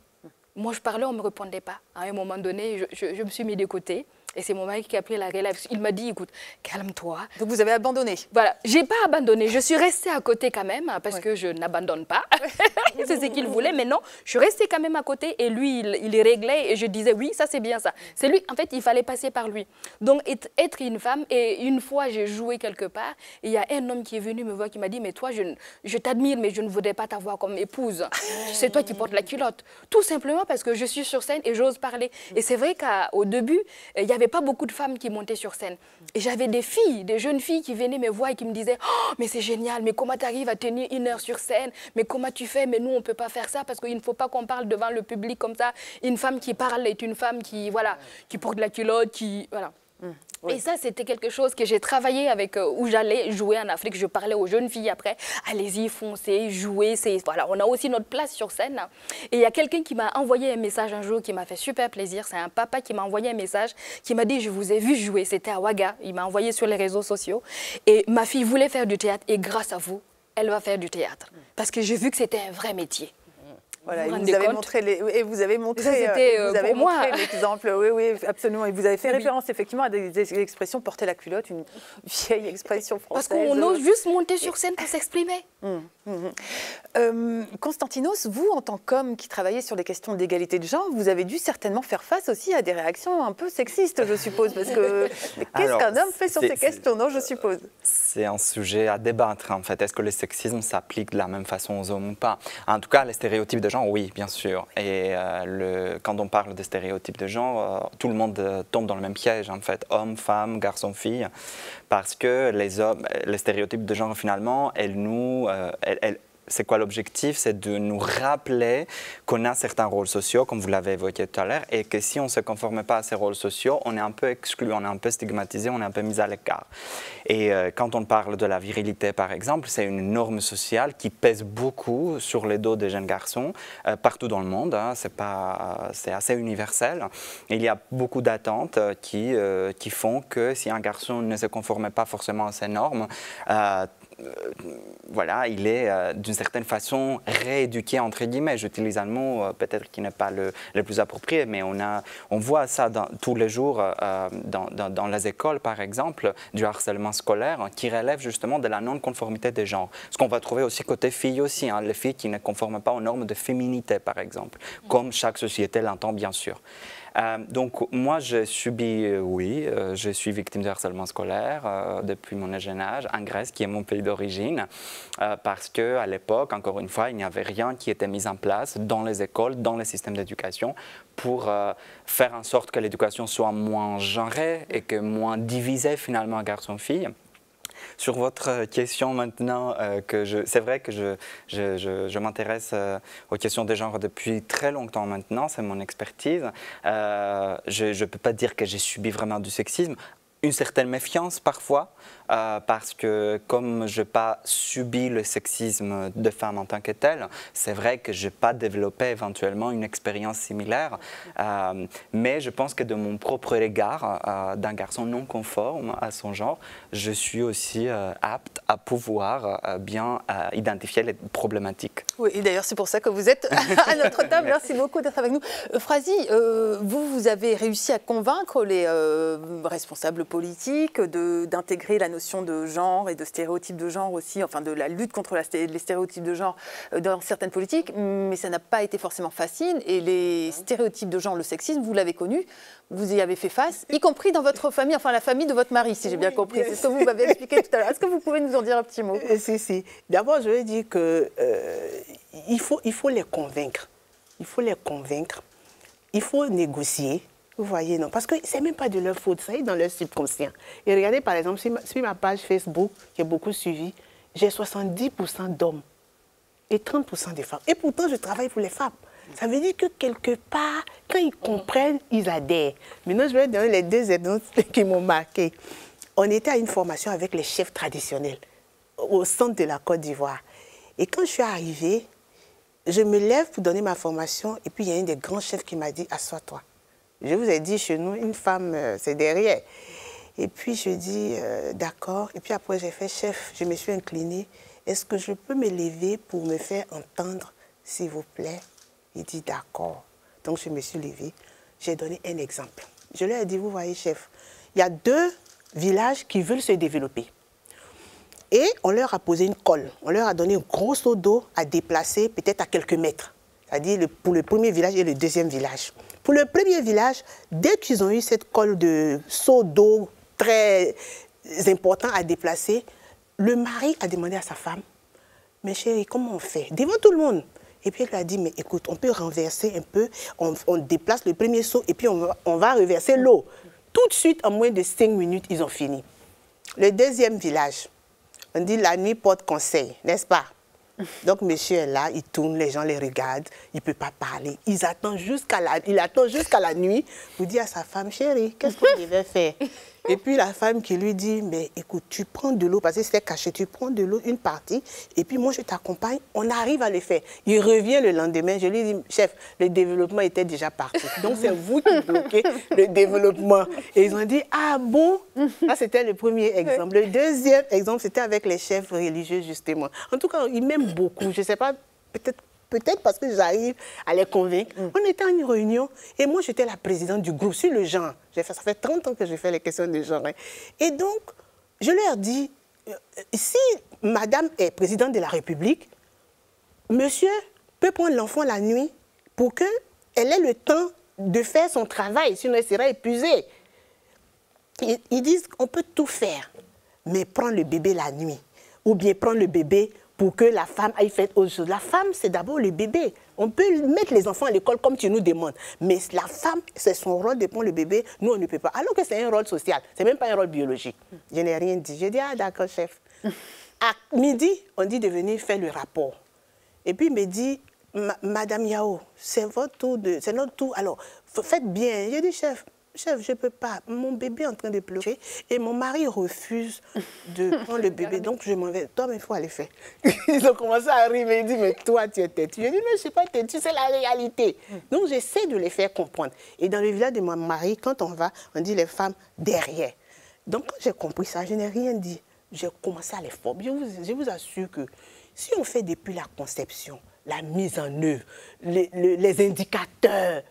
Speaker 11: Moi, je parlais, on ne me répondait pas. À un moment donné, je me suis mis de côté. Et c'est mon mari qui a pris la relève. Il m'a dit, écoute, calme-toi.
Speaker 1: Donc vous avez abandonné?
Speaker 11: Voilà, j'ai pas abandonné. Je suis restée à côté quand même, parce que je n'abandonne pas. C'est ce qu'il voulait, mais non, je suis restée quand même à côté. Et lui, il réglait et je disais, oui, ça c'est bien ça. C'est lui, en fait, il fallait passer par lui. Donc être une femme, et une fois j'ai joué quelque part, et il y a un homme qui est venu me voir, qui m'a dit, mais toi, je t'admire, mais je ne voudrais pas t'avoir comme épouse. C'est toi qui portes la culotte. Tout simplement parce que je suis sur scène et j'ose parler. Et c'est vrai qu'au début, il n'y avait pas beaucoup de femmes qui montaient sur scène. Et j'avais des filles, des jeunes filles qui venaient me voir et qui me disaient, oh, mais c'est génial, mais comment tu arrives à tenir 1 heure sur scène? Mais comment tu fais? Mais nous, on ne peut pas faire ça parce qu'il ne faut pas qu'on parle devant le public comme ça. Une femme qui parle est une femme qui, voilà, qui porte la culotte, qui... Voilà.
Speaker 1: Oui.
Speaker 11: Et ça, c'était quelque chose que j'ai travaillé avec, où j'allais jouer en Afrique. Je parlais aux jeunes filles après, allez-y, foncez, jouez. Voilà, on a aussi notre place sur scène. Et il y a quelqu'un qui m'a envoyé un message un jour qui m'a fait super plaisir. C'est un papa qui m'a envoyé un message qui m'a dit, je vous ai vu jouer. C'était à Ouaga. Il m'a envoyé sur les réseaux sociaux. Et ma fille voulait faire du théâtre. Et grâce à vous, elle va faire du théâtre. Parce que j'ai vu que c'était un vrai métier.
Speaker 1: Voilà, vous avez montré l'exemple, oui, absolument. Et vous avez fait référence effectivement à des expressions porter la culotte, une vieille expression française.
Speaker 11: Parce qu'on ose juste monter sur scène pour s'exprimer.
Speaker 1: Constantinos, vous, en tant qu'homme qui travaillait sur les questions d'égalité de genre, vous avez dû certainement faire face aussi à des réactions un peu sexistes, je suppose. Parce que qu'est-ce qu'un homme fait sur ces questions, non, je suppose?
Speaker 12: C'est un sujet à débattre, en fait. Est-ce que le sexisme s'applique de la même façon aux hommes ou pas? En tout cas, les stéréotypes de genre, oui, bien sûr. Et quand on parle de stéréotypes de genre, tout le monde tombe dans le même piège, en fait. Hommes, femmes, garçons, filles. Parce que les stéréotypes de genre, finalement, c'est quoi l'objectif? C'est de nous rappeler qu'on a certains rôles sociaux, comme vous l'avez évoqué tout à l'heure, et que si on ne se conforme pas à ces rôles sociaux, on est un peu exclu, on est un peu stigmatisé, on est un peu mis à l'écart. Et quand on parle de la virilité, par exemple, c'est une norme sociale qui pèse beaucoup sur les dos des jeunes garçons, partout dans le monde, hein, c'est assez universel. Et il y a beaucoup d'attentes qui font que si un garçon ne se conforme pas forcément à ces normes, voilà, il est d'une certaine façon rééduqué, entre guillemets. J'utilise un mot peut-être qui n'est pas le plus approprié, mais on voit ça tous les jours dans les écoles, par exemple, du harcèlement scolaire qui relève justement de la non-conformité des genres. Ce qu'on va trouver aussi côté filles aussi, hein, les filles qui ne conforment pas aux normes de féminité, par exemple, comme chaque société l'entend bien sûr. Donc moi, j'ai subi, je suis victime de harcèlement scolaire depuis mon jeune âge en Grèce, qui est mon pays d'origine, parce qu'à l'époque, encore une fois, il n'y avait rien qui était mis en place dans les écoles, dans les systèmes d'éducation, pour faire en sorte que l'éducation soit moins genrée et que moins divisée finalement garçons-filles. Sur votre question maintenant, c'est vrai que je m'intéresse aux questions des genres depuis très longtemps maintenant, c'est mon expertise. Je ne peux pas dire que j'ai subi vraiment du sexisme, une certaine méfiance parfois, parce que comme je n'ai pas subi le sexisme de femme en tant que tel, c'est vrai que je n'ai pas développé éventuellement une expérience similaire, mais je pense que de mon propre regard d'un garçon non conforme à son genre, je suis aussi apte à pouvoir bien identifier les problématiques.
Speaker 1: Oui, et d'ailleurs c'est pour ça que vous êtes à notre table. Merci beaucoup d'être avec nous. Frazi, vous avez réussi à convaincre les responsables politiques d'intégrer la notion de genre et de stéréotypes de genre aussi, enfin de la lutte contre les stéréotypes de genre dans certaines politiques, mais ça n'a pas été forcément facile. Et les stéréotypes de genre, le sexisme, vous l'avez connu, vous y avez fait face, y compris dans votre famille, enfin la famille de votre mari, si j'ai bien compris. C'est ce que vous m'avez expliqué tout à l'heure. Est-ce que vous pouvez nous en dire un petit mot?
Speaker 13: Si. D'abord, je veux dire qu'il faut les convaincre. Il faut les convaincre. Il faut négocier. Vous voyez, non? Parce que ce n'est même pas de leur faute, ça est dans leur subconscient. Et regardez, par exemple, sur ma page Facebook, qui est beaucoup suivie, j'ai 70% d'hommes et 30% de femmes. Et pourtant, je travaille pour les femmes. Ça veut dire que quelque part, quand ils comprennent, ils adhèrent. Maintenant, je vais donner les 2 exemples qui m'ont marqué. On était à une formation avec les chefs traditionnels au centre de la Côte d'Ivoire. Et quand je suis arrivée, je me lève pour donner ma formation et puis il y a un des grands chefs qui m'a dit « Assois-toi ». Je vous ai dit, chez nous, une femme, c'est derrière. Et puis, je dis, d'accord. Et puis après, j'ai fait, chef, je me suis inclinée. Est-ce que je peux me lever pour me faire entendre, s'il vous plaît? Il dit, d'accord. Donc, je me suis levée. J'ai donné un exemple. Je leur ai dit, vous voyez, chef, il y a 2 villages qui veulent se développer. Et on leur a posé une colle. On leur a donné un gros seau d'eau à déplacer peut-être à quelques mètres. C'est-à-dire pour le premier village et le deuxième village. Pour le premier village, dès qu'ils ont eu cette colle de seau d'eau très important à déplacer, le mari a demandé à sa femme, « Mais chérie, comment on fait ?» Devant tout le monde. Et puis elle lui a dit, « Mais écoute, on peut renverser un peu, on déplace le premier seau et puis on va reverser l'eau. » Tout de suite, en moins de 5 minutes, ils ont fini. Le deuxième village, on dit la nuit porte conseil, n'est-ce pas? Donc monsieur est là, il tourne, les gens les regardent, il ne peut pas parler. Il attend jusqu'à la nuit pour dire à sa femme, chérie, qu'est-ce qu'on devait faire? Et puis la femme qui lui dit, mais écoute, tu prends de l'eau, parce que c'était caché, tu prends de l'eau, une partie, et puis moi je t'accompagne, on arrive à le faire. Il revient le lendemain, je lui dis, chef, le développement était déjà parti. Donc c'est vous qui bloquez le développement. Et ils ont dit, ah bon? Ça c'était le premier exemple. Le deuxième exemple, c'était avec les chefs religieux justement. En tout cas, ils m'aiment beaucoup, je ne sais pas, peut-être parce que j'arrive à les convaincre. On était en une réunion et moi, j'étais la présidente du groupe sur le genre. Ça fait 30 ans que je fais les questions de genre. Et donc, je leur dis, si madame est présidente de la République, monsieur peut prendre l'enfant la nuit pour qu'elle ait le temps de faire son travail, sinon elle sera épuisée. Ils disent qu'on peut tout faire, mais prendre le bébé la nuit ou bien prendre le bébé pour que la femme aille faire autre chose. La femme, c'est d'abord le bébé. On peut mettre les enfants à l'école comme tu nous demandes. Mais la femme, c'est son rôle de prendre le bébé. Nous, on ne peut pas. Alors que c'est un rôle social. Ce n'est même pas un rôle biologique. Je n'ai rien dit. J'ai dit, ah d'accord, chef. À midi, on dit de venir faire le rapport. Et puis, il me dit, Madame Yao, c'est votre tour, c'est notre tour. Alors, faites bien. J'ai dit, chef, je ne peux pas. Mon bébé est en train de pleurer et mon mari refuse de prendre le bébé. Donc, je m'en vais. Toi, mais il faut aller faire. Ils ont commencé à arriver. Ils disent, mais toi, tu es têtu. Je dis, mais je ne suis pas têtu, c'est la réalité. Donc, j'essaie de les faire comprendre. Et dans le village de mon mari, quand on va, on dit les femmes derrière. Donc, quand j'ai compris ça, je n'ai rien dit. J'ai commencé à les former. Je vous assure que si on fait depuis la conception, la mise en œuvre, les indicateurs,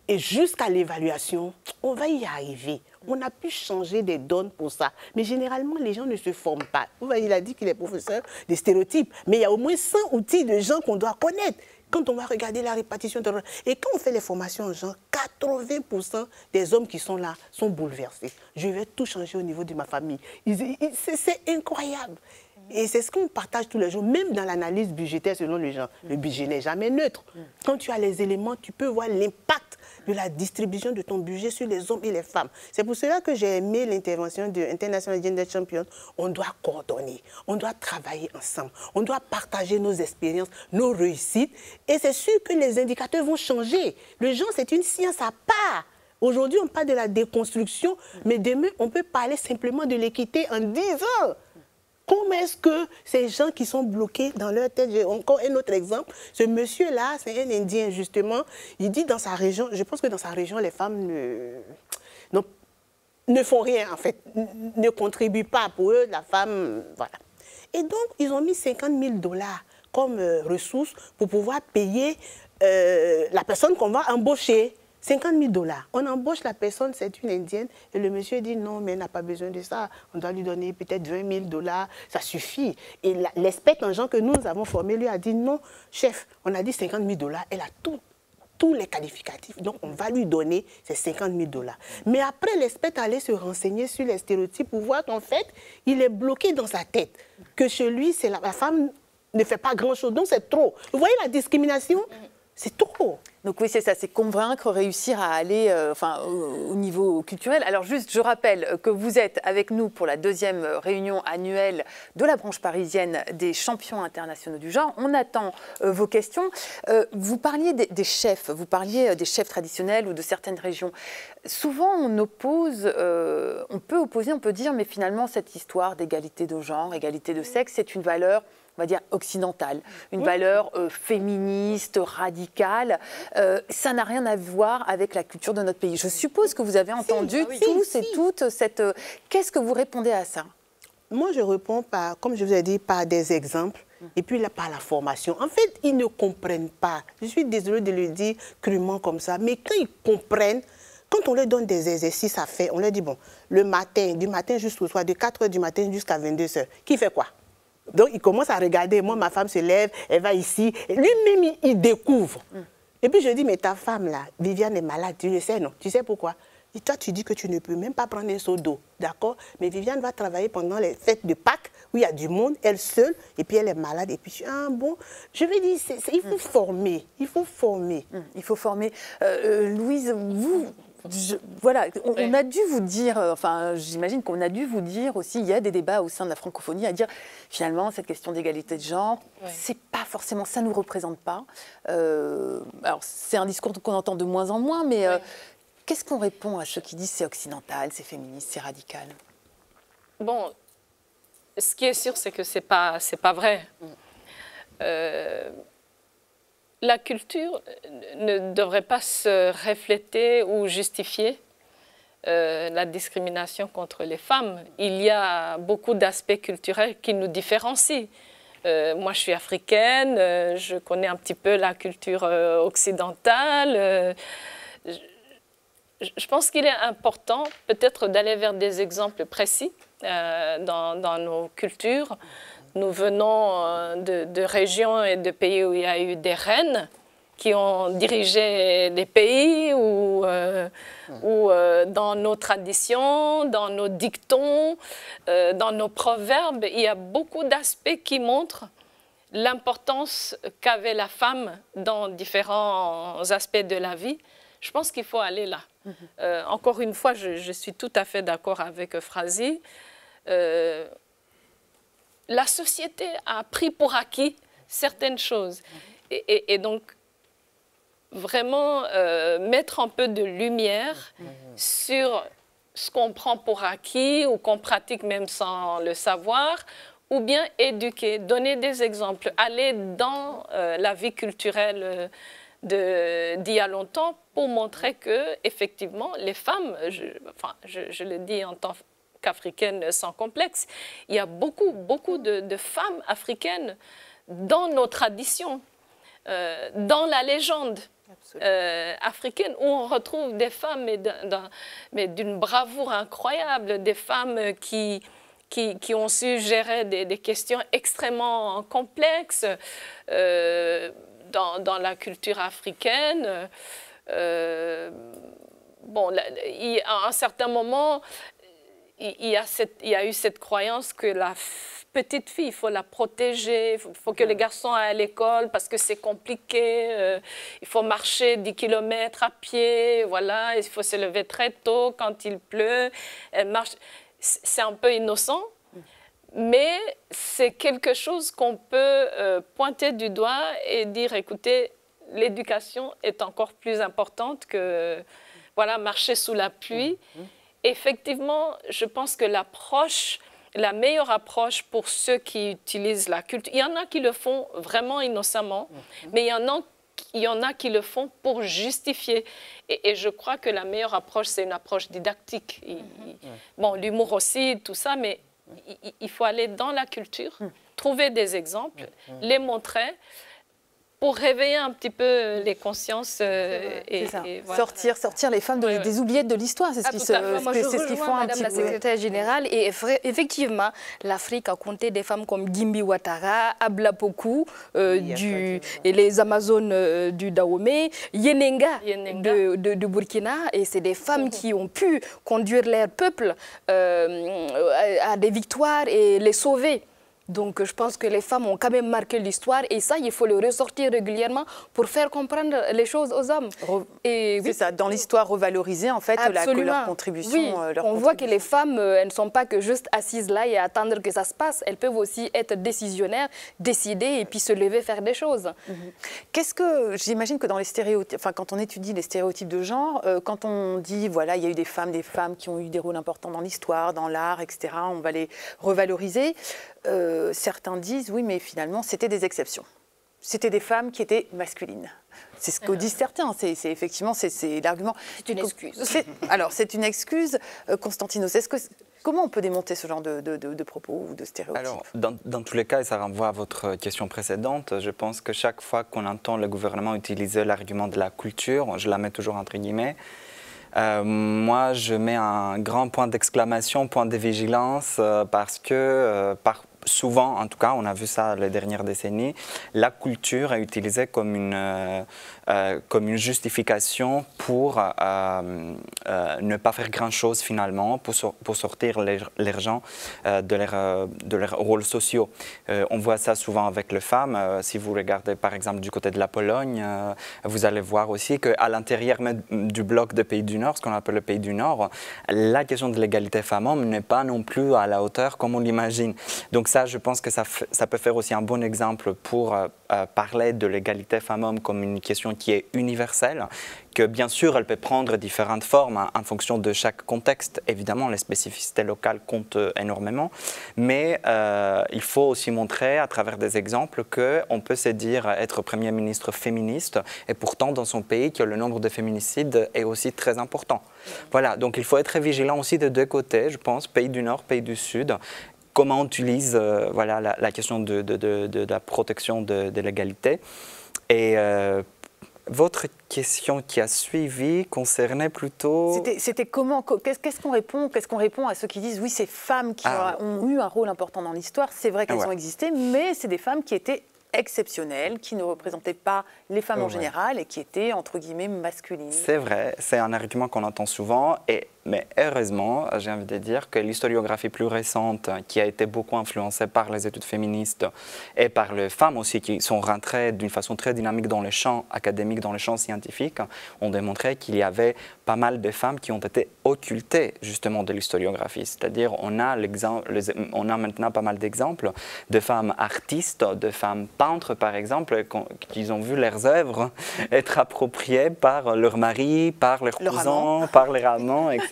Speaker 13: et jusqu'à l'évaluation, on va y arriver. On a pu changer des donnes pour ça. Mais généralement, les gens ne se forment pas. Vous voyez, il a dit qu'il est professeur des stéréotypes. Mais il y a au moins 100 outils de gens qu'on doit connaître. Quand on va regarder la répartition de... Et quand on fait les formations aux gens, 80% des hommes qui sont là sont bouleversés. Je vais tout changer au niveau de ma famille. C'est incroyable. Et c'est ce qu'on partage tous les jours, même dans l'analyse budgétaire selon les gens. Le budget n'est jamais neutre. Quand tu as les éléments, tu peux voir l'impact de la distribution de ton budget sur les hommes et les femmes. C'est pour cela que j'ai aimé l'intervention de International Gender Champion. On doit coordonner, on doit travailler ensemble, on doit partager nos expériences, nos réussites. Et c'est sûr que les indicateurs vont changer. Le genre, c'est une science à part. Aujourd'hui, on parle de la déconstruction, mais demain, on peut parler simplement de l'équité en 10 ans. Comment est-ce que ces gens qui sont bloqués dans leur tête, j'ai encore un autre exemple, ce monsieur-là, c'est un Indien justement, il dit dans sa région, je pense que dans sa région, les femmes ne font rien en fait, ne contribuent pas pour eux, la femme, voilà. Et donc, ils ont mis 50 000 $ comme ressources pour pouvoir payer la personne qu'on va embaucher. 50 000 $. On embauche la personne, c'est une Indienne, et le monsieur dit non, mais elle n'a pas besoin de ça. On doit lui donner peut-être 20 000 $, ça suffit. Et l'expert en gens que nous avons formé lui a dit non, chef, on a dit 50 000 $, elle a tous les qualificatifs. Donc, on va lui donner ces 50 000 $. Mais après, l'expert allait se renseigner sur les stéréotypes pour voir qu'en fait, il est bloqué dans sa tête. Que chez lui, la femme ne fait pas grand-chose. Donc, c'est trop. Vous voyez la discrimination? C'est trop.
Speaker 1: Donc oui, c'est ça, c'est convaincre, réussir à aller au niveau culturel. Alors juste, je rappelle que vous êtes avec nous pour la 2e réunion annuelle de la branche parisienne des champions internationaux du genre. On attend vos questions. Vous parliez des chefs, vous parliez des chefs traditionnels ou de certaines régions. Souvent, on peut dire, mais finalement, cette histoire d'égalité de genre, égalité de sexe, c'est une valeur, on va dire, occidentale, une valeur féministe, radicale. Ça n'a rien à voir avec la culture de notre pays. Je suppose que vous avez entendu tous et toutes cette... Qu'est-ce que vous répondez à ça?
Speaker 13: Moi, je réponds par, comme je vous ai dit, par des exemples et puis là, par la formation. En fait, ils ne comprennent pas. Je suis désolée de le dire crûment comme ça, mais quand ils comprennent Quand on leur donne des exercices à faire, on leur dit, bon, le matin, du matin jusqu'au soir, de 4 h du matin jusqu'à 22 h, qui fait quoi? Donc, il commence à regarder. Moi, ma femme se lève, elle va ici. Lui-même, il découvre. Et puis, je dis, mais ta femme, là, Viviane est malade, tu le sais, non? Tu sais pourquoi? Et toi, tu dis que tu ne peux même pas prendre un seau d'eau, d'accord? Mais Viviane va travailler pendant les fêtes de Pâques, où il y a du monde, elle seule, et puis elle est malade. Et puis, ah bon, je veux dire, il faut former, il faut former.
Speaker 1: Il faut former. Louise, vous... voilà, on a dû vous dire, enfin j'imagine qu'on a dû vous dire aussi, il y a des débats au sein de la francophonie à dire finalement cette question d'égalité de genre, c'est pas forcément, ça nous représente pas. Alors c'est un discours qu'on entend de moins en moins, mais qu'est-ce qu'on répond à ceux qui disent c'est occidental, c'est féministe, c'est radical?
Speaker 2: Bon, ce qui est sûr, c'est que c'est pas vrai. La culture ne devrait pas se refléter ou justifier la discrimination contre les femmes. Il y a beaucoup d'aspects culturels qui nous différencient. Moi, je suis africaine, je connais un petit peu la culture occidentale. Je pense qu'il est important peut-être d'aller vers des exemples précis dans nos cultures. Nous venons de régions et de pays où il y a eu des reines qui ont dirigé des pays ou dans nos traditions, dans nos dictons, dans nos proverbes, il y a beaucoup d'aspects qui montrent l'importance qu'avait la femme dans différents aspects de la vie. Je pense qu'il faut aller là. Encore une fois, je suis tout à fait d'accord avec Frazy. La société a pris pour acquis certaines choses. Et donc, vraiment mettre un peu de lumière sur ce qu'on prend pour acquis ou qu'on pratique même sans le savoir, ou bien éduquer, donner des exemples, aller dans la vie culturelle d'il y a longtemps pour montrer que effectivement les femmes, je le dis en tant qu'africaine sans complexe, il y a beaucoup de femmes africaines dans nos traditions, dans la légende africaine, où on retrouve des femmes mais d'une bravoure incroyable, des femmes qui ont su gérer des questions extrêmement complexes dans la culture africaine. Bon, à un certain moment, il y a eu cette croyance que la petite fille, il faut la protéger, il faut que les garçons aillent à l'école parce que c'est compliqué, il faut marcher 10 km à pied, voilà, il faut se lever très tôt quand il pleut, elle marche. C'est un peu innocent, mais c'est quelque chose qu'on peut pointer du doigt et dire, écoutez, l'éducation est encore plus importante que voilà, marcher sous la pluie. Effectivement, je pense que la meilleure approche pour ceux qui utilisent la culture, il y en a qui le font vraiment innocemment, mais il y en a qui le font pour justifier. Et je crois que la meilleure approche, c'est une approche didactique. Bon, l'humour aussi, tout ça, mais il faut aller dans la culture, trouver des exemples, les montrer, pour réveiller un petit peu les consciences. Et
Speaker 1: voilà. Sortir les femmes des oubliettes de l'histoire, c'est ce qu'ils font un petit peu.
Speaker 11: Madame la secrétaire générale, et effectivement, l'Afrique a compté des femmes comme Gimbi Ouattara, Abla Pokou, et les Amazones du Dahomey, Yenenga de Burkina, et c'est des femmes qui ont pu conduire leur peuple à des victoires et les sauver. Donc, je pense que les femmes ont quand même marqué l'histoire et ça, il faut le ressortir régulièrement pour faire comprendre les choses aux hommes.
Speaker 1: C'est ça, dans l'histoire, revaloriser en fait leur contribution.
Speaker 11: Oui, on voit que les femmes, elles ne sont pas que juste assises là et attendre que ça se passe. Elles peuvent aussi être décisionnaires, décider et puis se lever, faire des choses.
Speaker 1: Qu'est-ce que, j'imagine que dans les stéréotypes, enfin quand on étudie les stéréotypes de genre, quand on dit, voilà, il y a eu des femmes qui ont eu des rôles importants dans l'histoire, dans l'art, etc., on va les revaloriser. Certains disent, oui, mais finalement, c'était des exceptions. C'était des femmes qui étaient masculines. C'est ce que disent certains. Effectivement, c'est l'argument.
Speaker 11: C'est une excuse.
Speaker 1: Alors, c'est une excuse. Constantinos, comment on peut démonter ce genre de propos ou de stéréotypes?
Speaker 12: Alors, dans tous les cas, et ça renvoie à votre question précédente, je pense que chaque fois qu'on entend le gouvernement utiliser l'argument de la culture, je la mets toujours entre guillemets, Moi, je mets un grand point d'exclamation, point de vigilance, parce que souvent, en tout cas, on a vu ça les dernières décennies, la culture est utilisée comme une justification pour ne pas faire grand-chose finalement, pour sortir les gens de leurs rôles sociaux. On voit ça souvent avec les femmes. Si vous regardez par exemple du côté de la Pologne, vous allez voir aussi qu'à l'intérieur même du bloc des pays du Nord, ce qu'on appelle le pays du Nord, la question de l'égalité femmes-hommes n'est pas non plus à la hauteur comme on l'imagine. Donc ça, je pense que ça peut faire aussi un bon exemple pour parler de l'égalité femmes-hommes comme une question qui est universelle, que bien sûr elle peut prendre différentes formes en fonction de chaque contexte. Évidemment, les spécificités locales comptent énormément, mais il faut aussi montrer à travers des exemples qu'on peut se dire être Premier ministre féministe et pourtant dans son pays que le nombre de féminicides est aussi très important. Voilà, donc il faut être vigilant aussi de deux côtés, je pense, pays du Nord, pays du Sud. Comment on utilise voilà, la question de la protection de l'égalité. Et votre question qui a suivi concernait plutôt...
Speaker 1: C'était comment, qu'est-ce qu'on répond à ceux qui disent oui, ces femmes qui ont eu un rôle important dans l'histoire, c'est vrai qu'elles ont existé, mais c'est des femmes qui étaient exceptionnelles, qui ne représentaient pas les femmes en général et qui étaient entre guillemets masculines.
Speaker 12: C'est vrai, c'est un argument qu'on entend souvent, mais heureusement, j'ai envie de dire que l'historiographie plus récente, qui a été beaucoup influencée par les études féministes et par les femmes aussi, qui sont rentrées d'une façon très dynamique dans les champs académiques, dans les champs scientifiques, ont démontré qu'il y avait pas mal de femmes qui ont été occultées justement de l'historiographie. C'est-à-dire on a maintenant pas mal d'exemples de femmes artistes, de femmes peintres par exemple, qui ont vu leurs œuvres être appropriées par leur mari, par leurs cousins, par leurs amants, etc.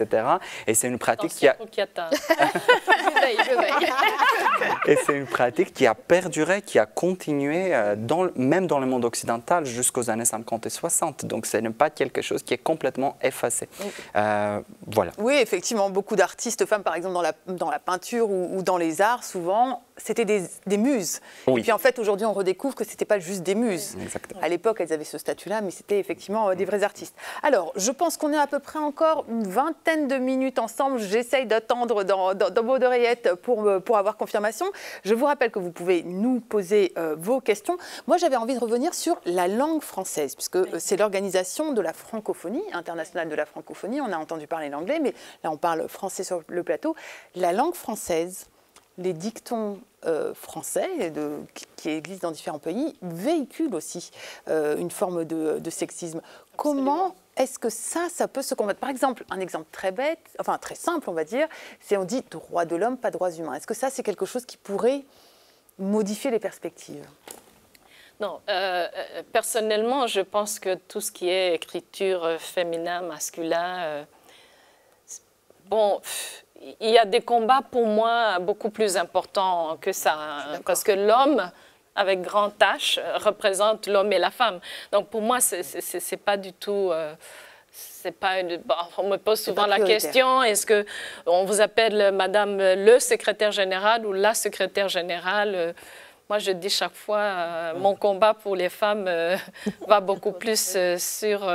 Speaker 12: Et c'est une pratique qui a perduré, qui a continué même dans le monde occidental jusqu'aux années 50 et 60. Donc ce n'est pas quelque chose qui est complètement effacé. Voilà.
Speaker 1: Oui, effectivement, beaucoup d'artistes femmes, par exemple dans la peinture ou dans les arts, souvent, c'était des muses. Oui. Et puis en fait, aujourd'hui, on redécouvre que ce n'était pas juste des muses.
Speaker 12: Exactement.
Speaker 1: À l'époque, elles avaient ce statut-là, mais c'était effectivement des vrais artistes. Alors, je pense qu'on est à peu près encore une vingtaine de minutes ensemble. J'essaye d'attendre dans vos oreillettes pour avoir confirmation. Je vous rappelle que vous pouvez nous poser vos questions. Moi, j'avais envie de revenir sur la langue française, puisque c'est l'organisation de la francophonie, internationale de la francophonie. On a entendu parler l'anglais, mais là, on parle français sur le plateau. La langue française, les dictons français qui existent dans différents pays véhiculent aussi une forme de sexisme. Comment est-ce que ça peut se combattre? Par exemple, un exemple très bête, enfin très simple, on va dire, c'est on dit droits de l'homme, pas droits humains. Est-ce que ça, c'est quelque chose qui pourrait modifier les perspectives?
Speaker 2: Non, personnellement, je pense que tout ce qui est écriture féminin, masculin, bon, il y a des combats pour moi beaucoup plus importants que ça, hein, parce que l'homme, avec grand H, représente l'homme et la femme. Donc pour moi, c'est pas du tout... on me pose souvent la question, est-ce qu'on vous appelle Madame le secrétaire général ou la secrétaire générale? Moi, je dis chaque fois, mon combat pour les femmes va beaucoup plus sur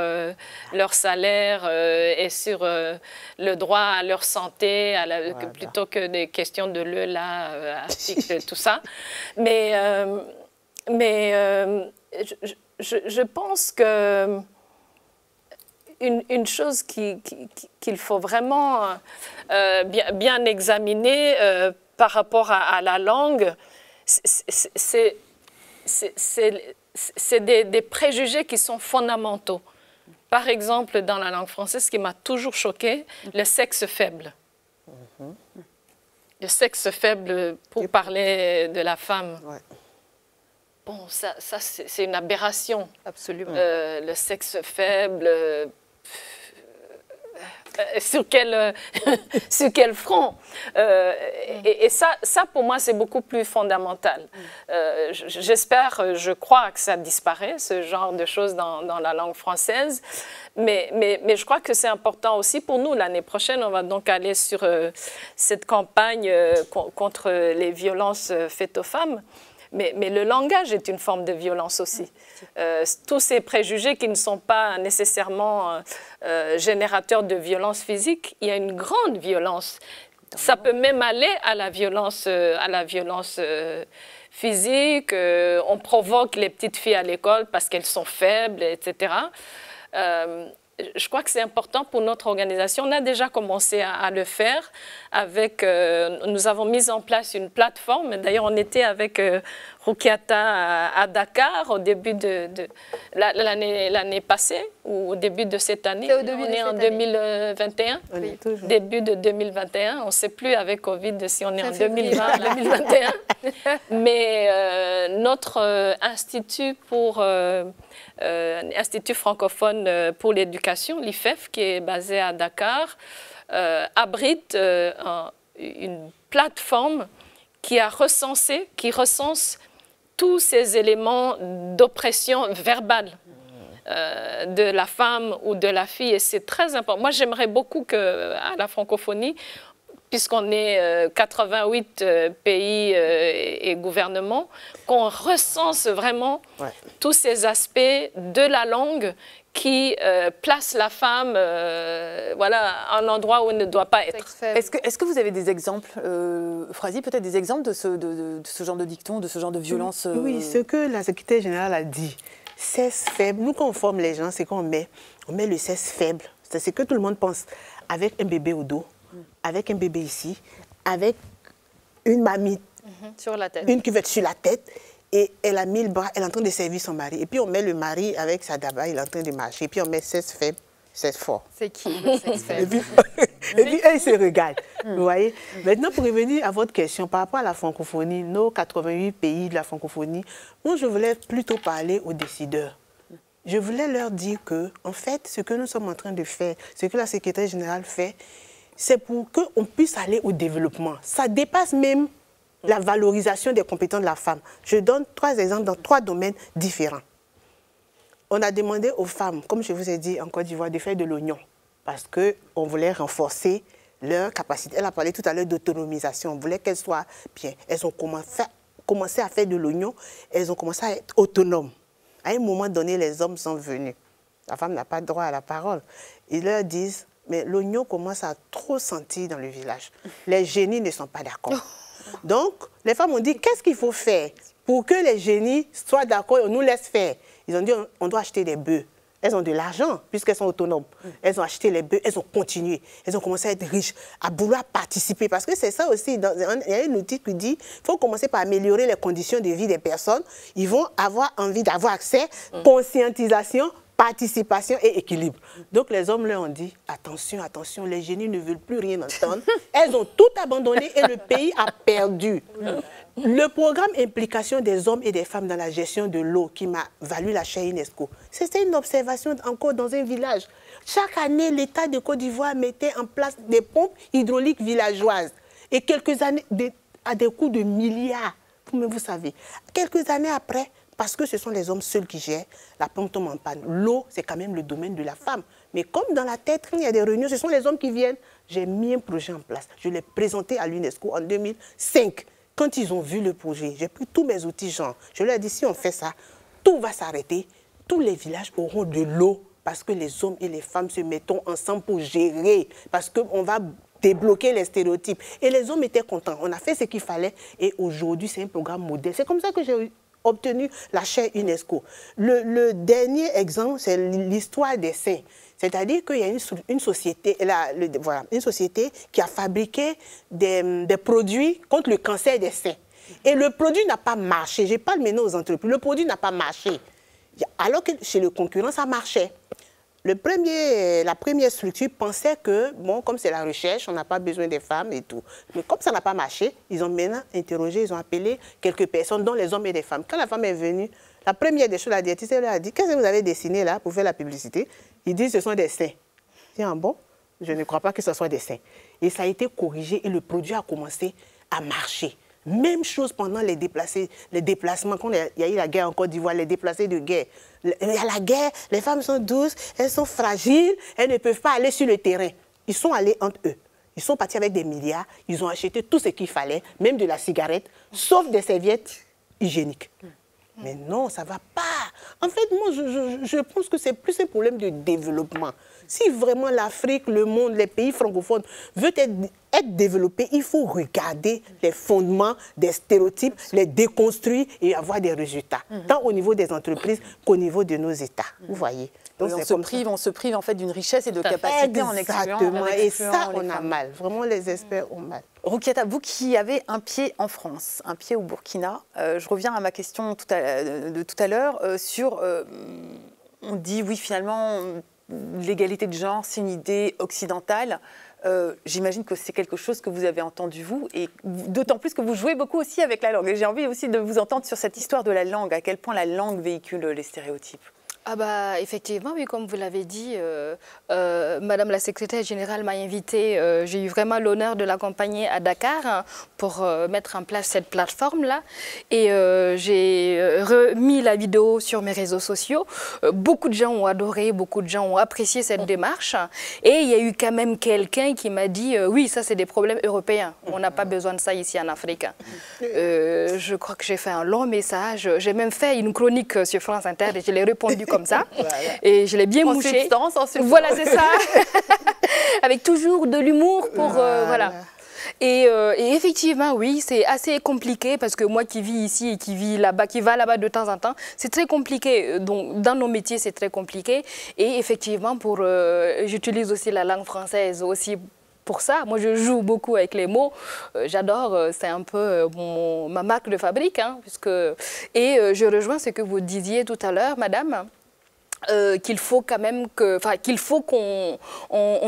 Speaker 2: leur salaire et sur le droit à leur santé, plutôt que des questions de article, tout ça. Mais je pense que une chose qu'il faut vraiment bien examiner par rapport à la langue, c'est des préjugés qui sont fondamentaux. Par exemple, dans la langue française, ce qui m'a toujours choqué, le sexe faible. Le sexe faible pour parler de la femme. Ouais. Bon, ça c'est une aberration. Absolument. Le sexe faible... sur quel front et ça, pour moi, c'est beaucoup plus fondamental. J'espère, je crois que ça disparaît, ce genre de choses dans la langue française. Mais je crois que c'est important aussi pour nous. L'année prochaine, on va donc aller sur cette campagne contre les violences faites aux femmes. Mais le langage est une forme de violence aussi. Tous ces préjugés qui ne sont pas nécessairement générateurs de violence physique, il y a une grande violence. Ça peut même aller à la violence physique. On provoque les petites filles à l'école parce qu'elles sont faibles, etc. Je crois que c'est important pour notre organisation. On a déjà commencé à le faire. Nous avons mis en place une plateforme. D'ailleurs, on était avec Rukiata à Dakar au début de l'année passée ou au début de cette année. On est en 2021, début de 2021. On ne sait plus avec Covid si on est en 2020 ou 2021. Mais notre institut Institut francophone pour l'éducation, l'IFEF, qui est basé à Dakar, abrite une plateforme qui recense tous ces éléments d'oppression verbale de la femme ou de la fille. Et c'est très important. Moi, j'aimerais beaucoup qu'à la francophonie, puisqu'on est 88 pays et gouvernements, qu'on recense vraiment tous ces aspects de la langue qui place la femme à un endroit où elle ne doit pas être.
Speaker 1: Est-ce que vous avez des exemples, Phrasie, peut-être des exemples de ce genre de dicton, de ce genre de violence
Speaker 13: Oui, ce que la secrétaire générale a dit, cesse faible. Nous, quand on forme les gens, c'est qu'on met le cesse faible. C'est ce que tout le monde pense. Avec un bébé au dos, avec un bébé ici, avec une mamie
Speaker 11: sur la tête,
Speaker 13: une cuvette sur la tête, et elle a mis le bras, elle est en train de servir son mari. Et puis on met le mari avec sa daba, il est en train de marcher. Et puis on met cesse faible, cesse fort.
Speaker 11: C'est qui le cesse faible?
Speaker 13: Et puis elle se regarde. Vous voyez? Maintenant, pour revenir à votre question, par rapport à la francophonie, nos 88 pays de la francophonie, moi je voulais plutôt parler aux décideurs. Je voulais leur dire que, en fait, ce que nous sommes en train de faire, ce que la secrétaire générale fait, c'est pour qu'on puisse aller au développement. Ça dépasse même la valorisation des compétences de la femme. Je donne 3 exemples dans 3 domaines différents. On a demandé aux femmes, comme je vous ai dit en Côte d'Ivoire, de faire de l'oignon parce qu'on voulait renforcer leur capacité. Elle a parlé tout à l'heure d'autonomisation. On voulait qu'elles soient bien. Elles ont commencé à faire de l'oignon. Elles ont commencé à être autonomes. À un moment donné, les hommes sont venus. La femme n'a pas droit à la parole. Ils leur disent, mais l'oignon commence à trop sentir dans le village. Les génies ne sont pas d'accord. Donc, les femmes ont dit, qu'est-ce qu'il faut faire pour que les génies soient d'accord et on nous laisse faire? Ils ont dit, on doit acheter des bœufs. Elles ont de l'argent puisqu'elles sont autonomes. Elles ont acheté les bœufs, elles ont continué. Elles ont commencé à être riches, à vouloir participer. Parce que c'est ça aussi, il y a un outil qui dit, il faut commencer par améliorer les conditions de vie des personnes. Ils vont avoir envie d'avoir accès, conscientisation, participation et équilibre. Donc les hommes leur ont dit, attention, attention, les génies ne veulent plus rien entendre. Elles ont tout abandonné et le pays a perdu. Le programme implication des hommes et des femmes dans la gestion de l'eau qui m'a valu la chaire UNESCO, c'était une observation encore dans un village. Chaque année, l'État de Côte d'Ivoire mettait en place des pompes hydrauliques villageoises. Et quelques années, à des coûts de milliards, vous savez. Quelques années après, parce que ce sont les hommes seuls qui gèrent, la pompe tombe en panne. L'eau, c'est quand même le domaine de la femme. Mais comme dans la tête, quand il y a des réunions, ce sont les hommes qui viennent. J'ai mis un projet en place. Je l'ai présenté à l'UNESCO en 2005. Quand ils ont vu le projet, j'ai pris tous mes outils, genre. Je leur ai dit, si on fait ça, tout va s'arrêter. Tous les villages auront de l'eau parce que les hommes et les femmes se mettront ensemble pour gérer. Parce qu'on va débloquer les stéréotypes. Et les hommes étaient contents. On a fait ce qu'il fallait. Et aujourd'hui, c'est un programme modèle. C'est comme ça que j'ai obtenu la chaire UNESCO. Le dernier exemple, c'est l'histoire des seins. C'est-à-dire qu'il y a une société, une société qui a fabriqué des produits contre le cancer des seins. Et le produit n'a pas marché. Je parle maintenant aux entreprises. Le produit n'a pas marché. Alors que chez le concurrent, ça marchait. La première structure pensait que, bon, comme c'est la recherche, on n'a pas besoin des femmes et tout. Mais comme ça n'a pas marché, ils ont maintenant interrogé, ils ont appelé quelques personnes, dont les hommes et les femmes. Quand la femme est venue, la première des choses, la diététicienne, elle leur a dit, qu'est-ce que vous avez dessiné là pour faire la publicité? Ils disent, ce sont des seins. Je dis, ah bon? Je ne crois pas que ce soit des seins. Et ça a été corrigé et le produit a commencé à marcher. Même chose pendant les déplacements, quand il y a eu la guerre en Côte d'Ivoire, les déplacés de guerre. Il y a la guerre, les femmes sont douces, elles sont fragiles, elles ne peuvent pas aller sur le terrain. Ils sont allés entre eux. Ils sont partis avec des milliards, ils ont acheté tout ce qu'il fallait, même de la cigarette, sauf des serviettes hygiénique. Mais non, ça ne va pas. En fait, moi, je pense que c'est plus un problème de développement. Si vraiment l'Afrique, le monde, les pays francophones veulent être développés, il faut regarder les fondements des stéréotypes, les déconstruire et avoir des résultats, tant au niveau des entreprises qu'au niveau de nos États. Vous voyez. Donc,
Speaker 1: on se prive en fait d'une richesse et de capacités en excluant.
Speaker 13: Exactement, et ça, on a mal. Vraiment, les experts ont mal.
Speaker 1: Roukiata, vous qui avez un pied en France, un pied au Burkina, je reviens à ma question de tout à l'heure sur, on dit oui finalement, l'égalité de genre, c'est une idée occidentale. J'imagine que c'est quelque chose que vous avez entendu vous, et d'autant plus que vous jouez beaucoup aussi avec la langue. Et j'ai envie aussi de vous entendre sur cette histoire de la langue, à quel point la langue véhicule les stéréotypes.
Speaker 11: Ah bah effectivement, oui, comme vous l'avez dit, Madame la secrétaire générale m'a invitée, j'ai eu vraiment l'honneur de l'accompagner à Dakar pour mettre en place cette plateforme-là. Et j'ai remis la vidéo sur mes réseaux sociaux. Beaucoup de gens ont adoré, beaucoup de gens ont apprécié cette démarche. Et il y a eu quand même quelqu'un qui m'a dit, oui, ça c'est des problèmes européens, on n'a pas besoin de ça ici en Afrique. Je crois que j'ai fait un long message, j'ai même fait une chronique sur France Inter et je l'ai répondu comme ça, et je l'ai bien mouché.
Speaker 1: En substance.
Speaker 11: Voilà, c'est ça. Avec toujours de l'humour pour... voilà. Et effectivement, oui, c'est assez compliqué parce que moi qui vis ici et qui vis là-bas, qui va là-bas de temps en temps, c'est très compliqué. Donc, dans nos métiers, c'est très compliqué. Et effectivement, j'utilise aussi la langue française aussi pour ça. Moi, je joue beaucoup avec les mots. J'adore, c'est un peu ma marque de fabrique. Hein, et je rejoins ce que vous disiez tout à l'heure, madame. Qu'il faut quand même qu'on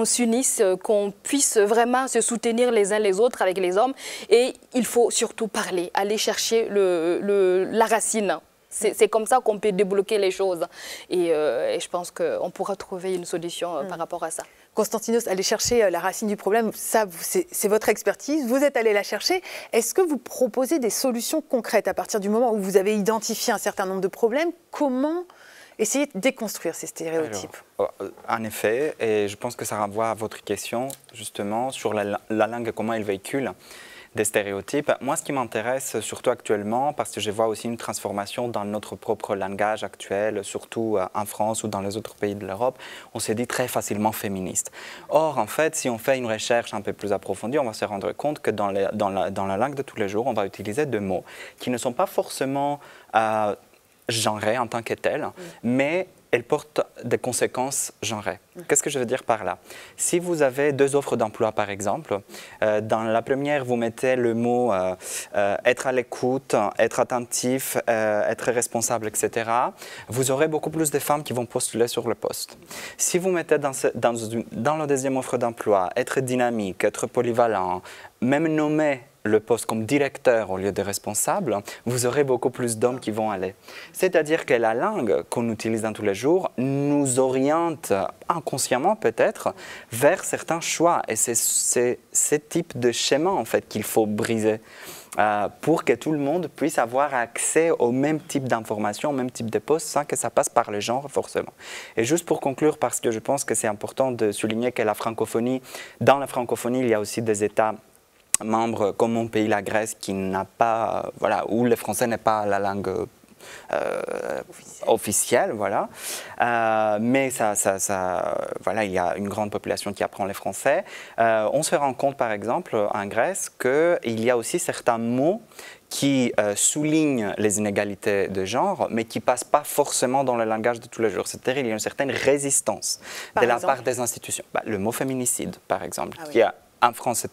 Speaker 11: s'unisse, qu'on puisse vraiment se soutenir les uns les autres avec les hommes, et il faut surtout parler, aller chercher la racine. C'est comme ça qu'on peut débloquer les choses, et je pense qu'on pourra trouver une solution par rapport à ça.
Speaker 1: Constantinos, aller chercher la racine du problème, ça c'est votre expertise, vous êtes allé la chercher. Est-ce que vous proposez des solutions concrètes à partir du moment où vous avez identifié un certain nombre de problèmes? Comment essayer de déconstruire ces stéréotypes?
Speaker 12: Alors, en effet, et je pense que ça renvoie à votre question, justement, sur la langue et comment elle véhicule des stéréotypes. Moi, ce qui m'intéresse, surtout actuellement, parce que je vois aussi une transformation dans notre propre langage actuel, surtout en France ou dans les autres pays de l'Europe, on se dit très facilement féministe. Or, en fait, si on fait une recherche un peu plus approfondie, on va se rendre compte que dans la langue de tous les jours, on va utiliser des mots qui ne sont pas forcément genrées en tant que telles, mais elles portent des conséquences genrées. Qu'est-ce que je veux dire par là? Si vous avez deux offres d'emploi, par exemple, dans la première, vous mettez le mot être à l'écoute, être attentif, être responsable, etc., vous aurez beaucoup plus de femmes qui vont postuler sur le poste. Si vous mettez dans la deuxième offre d'emploi, être dynamique, être polyvalent, même nommer le poste comme directeur au lieu de responsable, vous aurez beaucoup plus d'hommes qui vont aller. C'est-à-dire que la langue qu'on utilise dans tous les jours nous oriente, inconsciemment peut-être, vers certains choix. Et c'est ce type de schéma en fait qu'il faut briser pour que tout le monde puisse avoir accès au même type d'informations, au même type de postes, sans que ça passe par le genre forcément. Et juste pour conclure, parce que je pense que c'est important de souligner que dans la francophonie, il y a aussi des États membres comme mon pays, la Grèce, qui n'a pas, où le français n'est pas la langue officielle, voilà. Mais il y a une grande population qui apprend le français. On se rend compte, par exemple, en Grèce, qu'il y a aussi certains mots qui soulignent les inégalités de genre, mais qui ne passent pas forcément dans le langage de tous les jours. C'est-à-dire qu'il y a une certaine résistance de la part des institutions. Le mot féminicide, par exemple, qui a en France,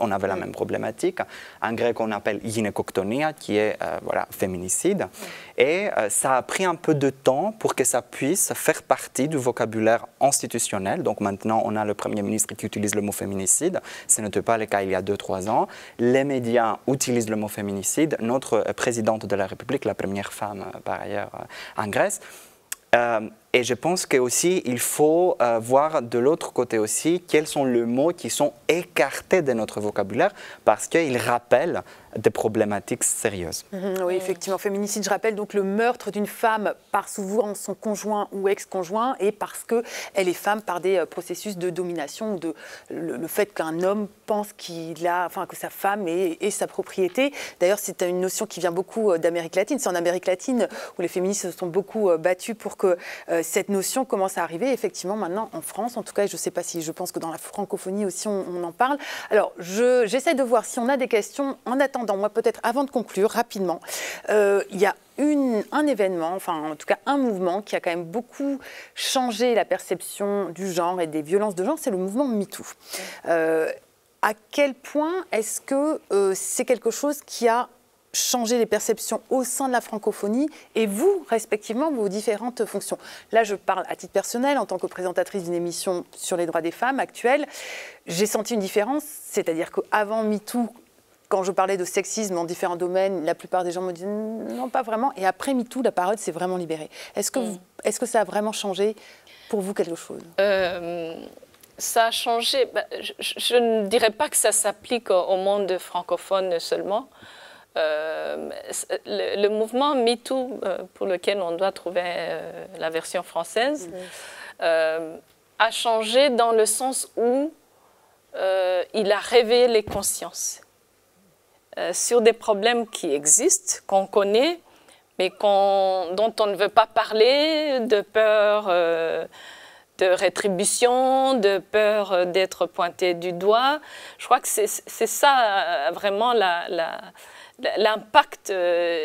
Speaker 12: on avait la même problématique. En grec, on appelle gynecoctonia, qui est féminicide. Et ça a pris un peu de temps pour que ça puisse faire partie du vocabulaire institutionnel. Donc maintenant, on a le Premier ministre qui utilise le mot féminicide. Ce n'était pas le cas il y a 2-3 ans. Les médias utilisent le mot féminicide. Notre présidente de la République, la première femme par ailleurs en Grèce, Et je pense qu'aussi, il faut voir de l'autre côté aussi quels sont les mots qui sont écartés de notre vocabulaire parce qu'ils rappellent des problématiques sérieuses.
Speaker 1: Oui, effectivement, féminicide, je rappelle donc le meurtre d'une femme par souvent son conjoint ou ex-conjoint et parce qu'elle est femme par des processus de domination ou le fait qu'un homme pense que sa femme est sa propriété. D'ailleurs, c'est une notion qui vient beaucoup d'Amérique latine. C'est en Amérique latine où les féministes se sont beaucoup battues pour que cette notion commence à arriver. Effectivement, maintenant en France, en tout cas, je ne sais pas si je pense que dans la francophonie aussi on en parle. Alors, j'essaie de voir si on a des questions en attendant. Moi, peut-être avant de conclure rapidement, il y a un événement, enfin en tout cas un mouvement qui a quand même beaucoup changé la perception du genre et des violences de genre, c'est le mouvement MeToo. À quel point est-ce que c'est quelque chose qui a changé les perceptions au sein de la francophonie et vous, respectivement, vos différentes fonctions? Là, je parle à titre personnel, en tant que présentatrice d'une émission sur les droits des femmes actuelle, j'ai senti une différence, c'est-à-dire qu'avant MeToo, quand je parlais de sexisme en différents domaines, la plupart des gens me disaient non, pas vraiment. Et après MeToo, la parole s'est vraiment libérée. Est-ce que ça a vraiment changé pour vous quelque chose?
Speaker 2: Ça a changé. Je ne dirais pas que ça s'applique au monde francophone seulement. Le mouvement MeToo, pour lequel on doit trouver la version française, a changé dans le sens où il a réveillé les consciences. Sur des problèmes qui existent, qu'on connaît, mais dont on ne veut pas parler, de peur de rétribution, de peur d'être pointé du doigt. Je crois que c'est ça vraiment l'impact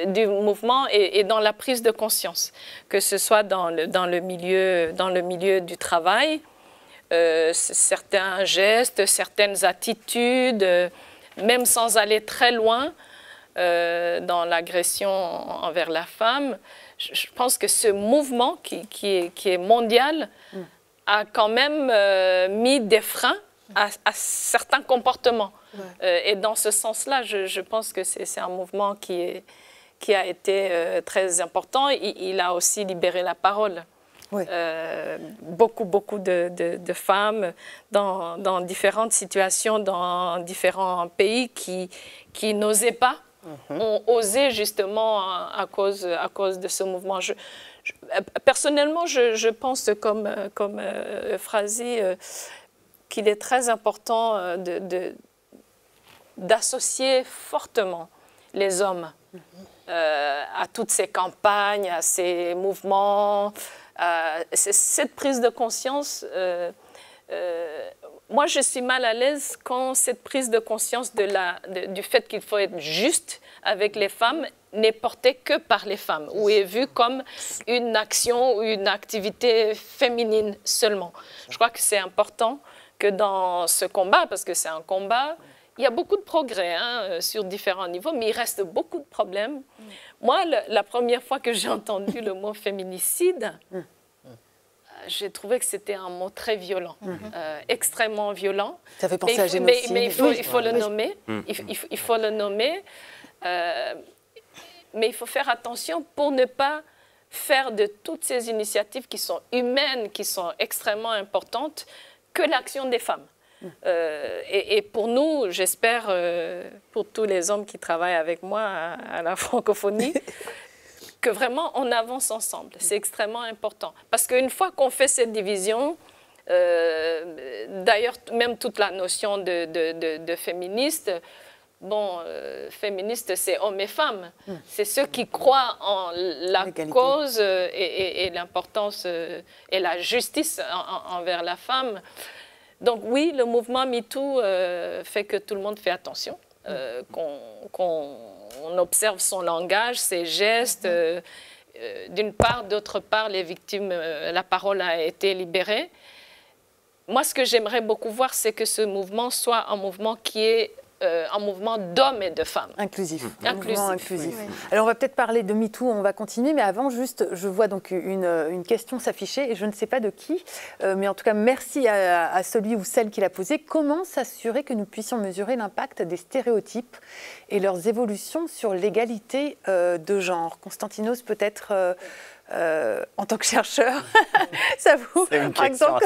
Speaker 2: du mouvement et dans la prise de conscience, que ce soit dans le milieu du travail, certains gestes, certaines attitudes, même sans aller très loin dans l'agression envers la femme. Je pense que ce mouvement qui est mondial a quand même mis des freins à certains comportements. Et dans ce sens-là, je pense que c'est un mouvement qui a été très important. Il a aussi libéré la parole. Oui. Beaucoup de femmes dans différentes situations, dans différents pays qui n'osaient pas, ont osé justement à cause de ce mouvement. Personnellement, je pense comme Phrasi qu'il est très important d'associer fortement les hommes à toutes ces campagnes, à ces mouvements. Cette prise de conscience, moi je suis mal à l'aise quand cette prise de conscience du fait qu'il faut être juste avec les femmes n'est portée que par les femmes ou est vue comme une action ou une activité féminine seulement. Je crois que c'est important que dans ce combat, parce que c'est un combat, il y a beaucoup de progrès sur différents niveaux, mais il reste beaucoup de problèmes. Moi, la première fois que j'ai entendu le mot féminicide, j'ai trouvé que c'était un mot très violent, extrêmement violent.
Speaker 1: Ça fait penser à génocide.
Speaker 2: Mais il faut le nommer. Il faut le nommer. Mais il faut faire attention pour ne pas faire de toutes ces initiatives qui sont humaines, qui sont extrêmement importantes, que l'action des femmes. Et pour nous, j'espère, pour tous les hommes qui travaillent avec moi à la francophonie, que vraiment on avance ensemble. C'est extrêmement important. Parce qu'une fois qu'on fait cette division, d'ailleurs, même toute la notion de féministe, bon, féministe, c'est hommes et femmes. C'est ceux qui croient en la cause et l'importance et la justice envers la femme. Donc oui, le mouvement MeToo fait que tout le monde fait attention, qu'on observe son langage, ses gestes. D'une part, d'autre part, les victimes, la parole a été libérée. Moi, ce que j'aimerais beaucoup voir, c'est que ce mouvement soit un mouvement qui est un mouvement d'hommes et de femmes.
Speaker 1: Inclusif.
Speaker 2: Inclusif.
Speaker 1: Oui. Alors, on va peut-être parler de MeToo, on va continuer, mais avant, juste, je vois donc une question s'afficher, et je ne sais pas de qui, mais en tout cas, merci à celui ou celle qui l'a posée. Comment s'assurer que nous puissions mesurer l'impact des stéréotypes et leurs évolutions sur l'égalité de genre? Constantinos, peut-être en tant que chercheur, ça vous, par exemple,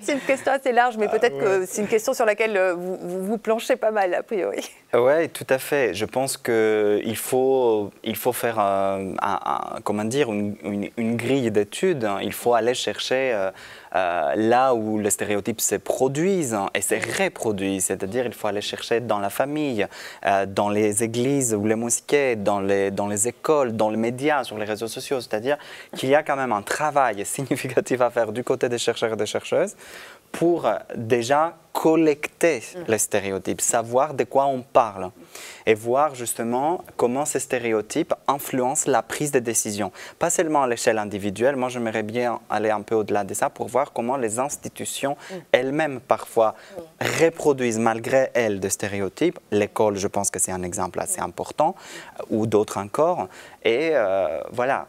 Speaker 1: c'est une question assez large, mais peut-être que c'est une question sur laquelle vous planchez pas mal, a priori.
Speaker 12: Oui, tout à fait. Je pense qu'il faut faire comment dire, une grille d'études. Il faut aller chercher là où les stéréotypes se produisent et se reproduisent. C'est-à-dire il faut aller chercher dans la famille, dans les églises ou les mosquées, dans les écoles, dans les médias, sur les réseaux sociaux. C'est-à-dire qu'il y a quand même un travail significatif à faire du côté des chercheurs et des chercheuses pour déjà collecter les stéréotypes, savoir de quoi on parle et voir justement comment ces stéréotypes influencent la prise de décision. Pas seulement à l'échelle individuelle, moi j'aimerais bien aller un peu au-delà de ça pour voir comment les institutions elles-mêmes parfois reproduisent malgré elles des stéréotypes. L'école, je pense que c'est un exemple assez important, ou d'autres encore, et voilà.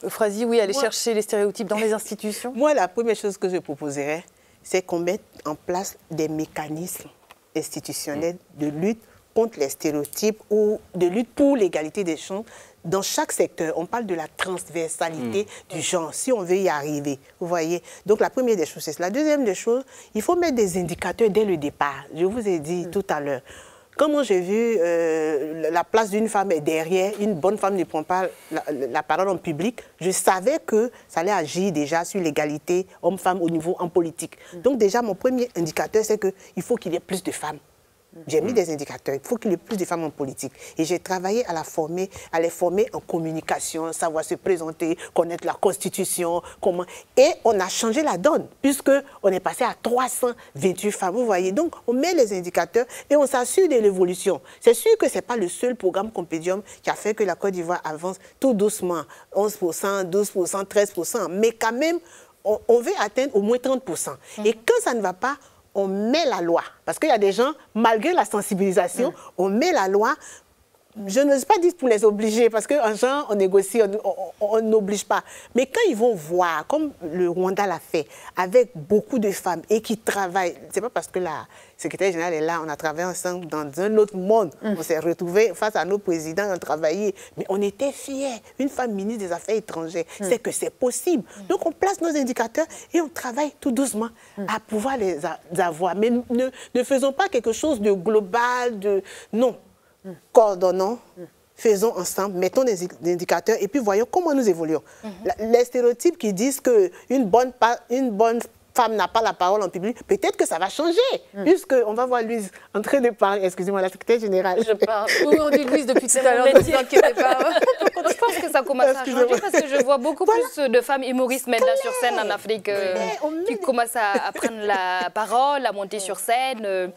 Speaker 1: Euphrasi, oui, aller chercher les stéréotypes dans les institutions.
Speaker 13: Moi, la première chose que je proposerais, c'est qu'on mette en place des mécanismes institutionnels de lutte contre les stéréotypes ou de lutte pour l'égalité des chances dans chaque secteur. On parle de la transversalité du genre, si on veut y arriver. Vous voyez? Donc, la première des choses, c'est ça. La deuxième des choses, il faut mettre des indicateurs dès le départ. Je vous ai dit tout à l'heure. Comment j'ai vu la place d'une femme est derrière, une bonne femme ne prend pas la parole en public, je savais que ça allait agir déjà sur l'égalité homme-femme au niveau en politique. Donc déjà, mon premier indicateur, c'est qu'il faut qu'il y ait plus de femmes. J'ai mis des indicateurs, il faut qu'il y ait plus de femmes en politique. Et j'ai travaillé à les former en communication, savoir se présenter, connaître la Constitution, comment. Et on a changé la donne, puisqu'on est passé à 328 femmes, vous voyez. Donc, on met les indicateurs et on s'assure de l'évolution. C'est sûr que ce n'est pas le seul programme Compédium qui a fait que la Côte d'Ivoire avance tout doucement, 11%, 12%, 13%. Mais quand même, on veut atteindre au moins 30%. Et quand ça ne va pas, on met la loi. Parce qu'il y a des gens, malgré la sensibilisation, on met la loi. Je n'ose pas dire pour les obliger, parce qu'en genre, on négocie, on n'oblige pas. Mais quand ils vont voir, comme le Rwanda l'a fait, avec beaucoup de femmes et qui travaillent, c'est pas parce que la secrétaire générale est là, on a travaillé ensemble dans un autre monde. On s'est retrouvés face à nos présidents, on a travaillé. Mais on était fiers. Une femme ministre des Affaires étrangères, c'est que c'est possible. Donc on place nos indicateurs et on travaille tout doucement à pouvoir les avoir. Mais ne faisons pas quelque chose de global, non. Coordonnons, faisons ensemble, mettons des indicateurs et puis voyons comment nous évoluons. Les stéréotypes qui disent qu'une bonne femme n'a pas la parole en public, peut-être que ça va changer, puisqu'on va voir Louise en train de parler, excusez-moi, la secrétaire générale.
Speaker 11: Je parle.
Speaker 1: Oui, on dit Louise depuis tout à l'heure, ne vous inquiétez pas.
Speaker 11: Je pense que ça commence à changer parce que je vois beaucoup plus de femmes humoristes maintenant sur scène en Afrique qui commencent à prendre la parole, à monter sur scène.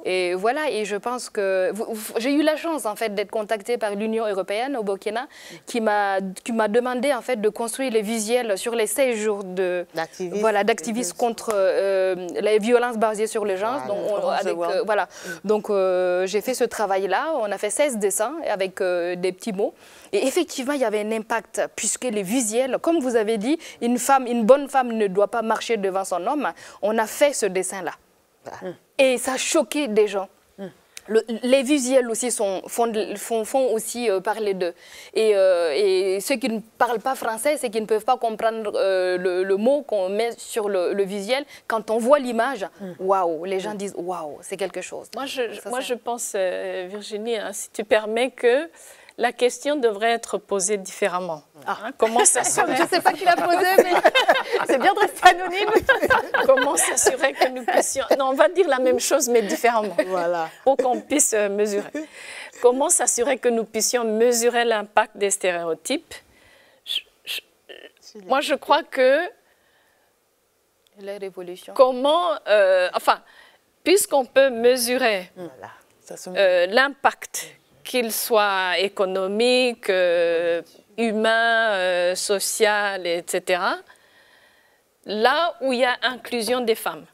Speaker 11: Et voilà, et je pense que j'ai eu la chance en fait d'être contactée par l'Union européenne au Burkina qui m'a demandé en fait de construire les visuels sur les 16 jours d'activisme contre les violences basées sur le genre. Donc, j'ai fait ce travail-là. On a fait 16 dessins avec des petits mots. Et effectivement, il y avait un impact puisque les visuels, comme vous avez dit, une bonne femme ne doit pas marcher devant son homme. On a fait ce dessin-là. Et ça a choqué des gens. Les visuels aussi font aussi parler d'eux. Et ceux qui ne parlent pas français, c'est qu'ils ne peuvent pas comprendre le mot qu'on met sur le visuel. Quand on voit l'image, waouh, les gens disent waouh, c'est quelque chose.
Speaker 2: Moi, je pense, Virginie, hein, si tu permets, que la question devrait être posée différemment. Comment s'assurer...
Speaker 1: Je ne sais pas qui l'a posée, mais c'est bien de rester anonyme.
Speaker 2: Comment s'assurer que nous puissions... Non, on va dire la même chose, mais différemment.
Speaker 13: Voilà.
Speaker 2: Pour qu'on puisse mesurer. Comment s'assurer que nous puissions mesurer l'impact des stéréotypes? Moi, je crois que...
Speaker 11: La révolution.
Speaker 2: Comment... puisqu'on peut mesurer l'impact, qu'il soit économique, humain, social, etc., là où il y a inclusion des femmes,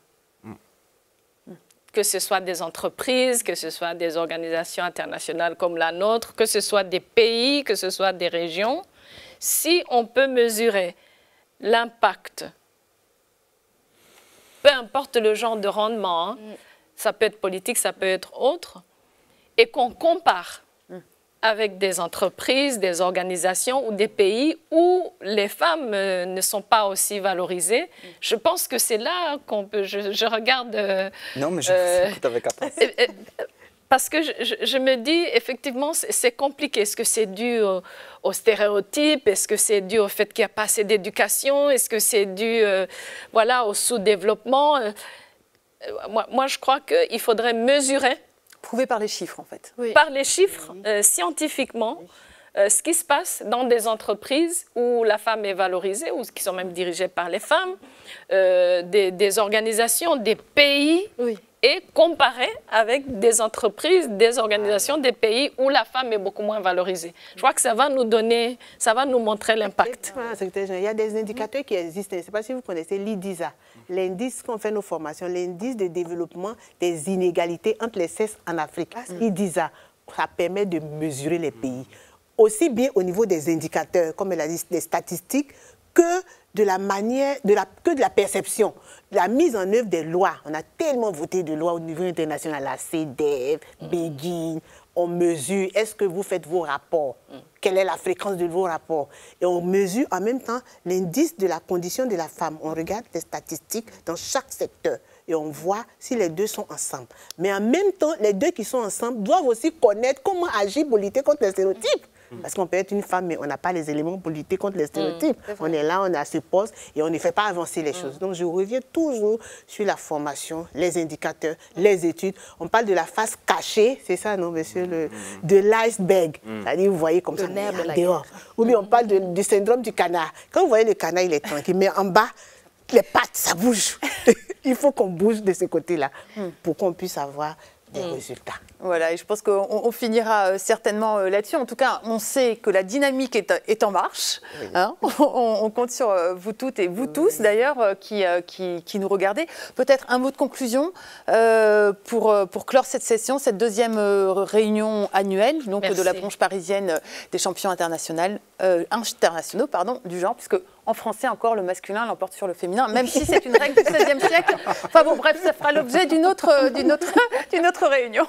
Speaker 2: que ce soit des entreprises, que ce soit des organisations internationales comme la nôtre, que ce soit des pays, que ce soit des régions, si on peut mesurer l'impact, peu importe le genre de rendement, ça peut être politique, ça peut être autre, et qu'on compare avec des entreprises, des organisations ou des pays où les femmes ne sont pas aussi valorisées. Je pense que c'est là qu'on peut... Je regarde...
Speaker 12: non, mais je vous écoute avec attention.
Speaker 2: Parce que je me dis, effectivement, c'est compliqué. Est-ce que c'est dû aux stéréotypes? Est-ce que c'est dû au fait qu'il n'y a pas assez d'éducation? Est-ce que c'est dû voilà, au sous-développement? Moi, je crois qu'il faudrait mesurer.
Speaker 1: Prouver par les chiffres, en fait.
Speaker 2: Oui. Par les chiffres, scientifiquement, ce qui se passe dans des entreprises où la femme est valorisée, ou qui sont même dirigées par les femmes, des organisations, des pays, et comparer avec des entreprises, des organisations, des pays où la femme est beaucoup moins valorisée. Je crois que ça va nous donner, ça va nous montrer l'impact.
Speaker 13: Il y a des indicateurs qui existent. Je ne sais pas si vous connaissez l'IDISA, l'indice qu'on fait nos formations, l'indice de développement des inégalités entre les sexes en Afrique. IDISA, ça permet de mesurer les pays. Aussi bien au niveau des indicateurs, comme elle a dit, des statistiques, que de la manière, que de la perception, de la mise en œuvre des lois. On a tellement voté de lois au niveau international, la CEDEF, Begin, on mesure, est-ce que vous faites vos rapports? Quelle est la fréquence de vos rapports? Et on mesure en même temps l'indice de la condition de la femme. On regarde les statistiques dans chaque secteur et on voit si les deux sont ensemble. Mais en même temps, les deux qui sont ensemble doivent aussi connaître comment agir pour lutter contre les stéréotypes. Parce qu'on peut être une femme, mais on n'a pas les éléments pour lutter contre les stéréotypes. On est là, on a ce poste et on ne fait pas avancer les choses. Donc je reviens toujours sur la formation, les indicateurs, les études. On parle de la face cachée, c'est ça, non, monsieur, de l'iceberg. C'est-à-dire, vous voyez comme ça, dehors. Ou bien on parle du syndrome du canard. Quand vous voyez le canard, il est tranquille, mais en bas, les pattes, ça bouge. Il faut qu'on bouge de ce côté-là pour qu'on puisse avoir des résultats.
Speaker 1: Voilà, et je pense qu'on finira certainement là-dessus. En tout cas, on sait que la dynamique est en marche. Hein, on compte sur vous toutes et vous tous, d'ailleurs, qui nous regardez. Peut-être un mot de conclusion pour clore cette session, cette deuxième réunion annuelle donc, de la branche parisienne des champions internationaux du genre, puisque en français encore, le masculin l'emporte sur le féminin, même si c'est une règle du XVIe siècle. Enfin bon, bref, ça fera l'objet d'une autre réunion.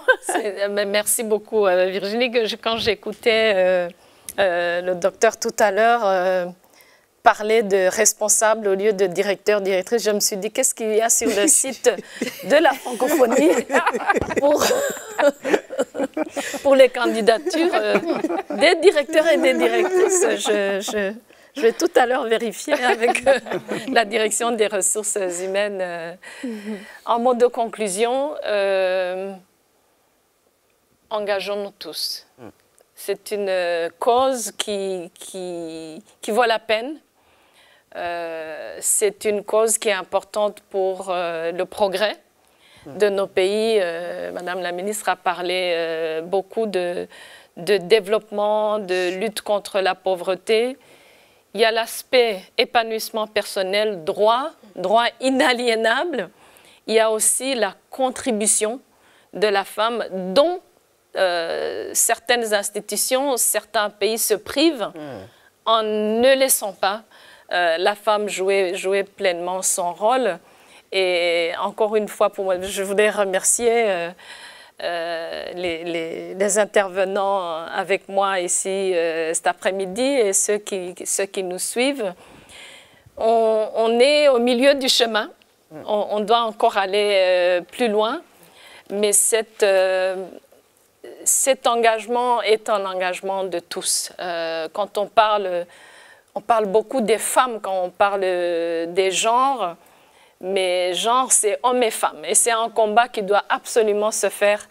Speaker 2: Merci beaucoup, Virginie. Quand j'écoutais le docteur tout à l'heure parler de responsable au lieu de directeur, directrice, je me suis dit, qu'est-ce qu'il y a sur le site de la francophonie pour les candidatures des directeurs et des directrices. Je vais tout à l'heure vérifier avec la direction des ressources humaines. En mot de conclusion, engageons-nous tous. C'est une cause qui vaut la peine. C'est une cause qui est importante pour le progrès de nos pays. Madame la ministre a parlé beaucoup de développement, de lutte contre la pauvreté. Il y a l'aspect épanouissement personnel, droit inaliénable. Il y a aussi la contribution de la femme dont certaines institutions, certains pays se privent en ne laissant pas la femme jouer pleinement son rôle. Et encore une fois, pour moi, je voudrais remercier les intervenants avec moi ici cet après-midi et ceux qui nous suivent. On est au milieu du chemin. On doit encore aller plus loin. Mais cet engagement est un engagement de tous. Quand on parle beaucoup des femmes, quand on parle des genres, mais genre, c'est hommes et femmes. Et c'est un combat qui doit absolument se faire.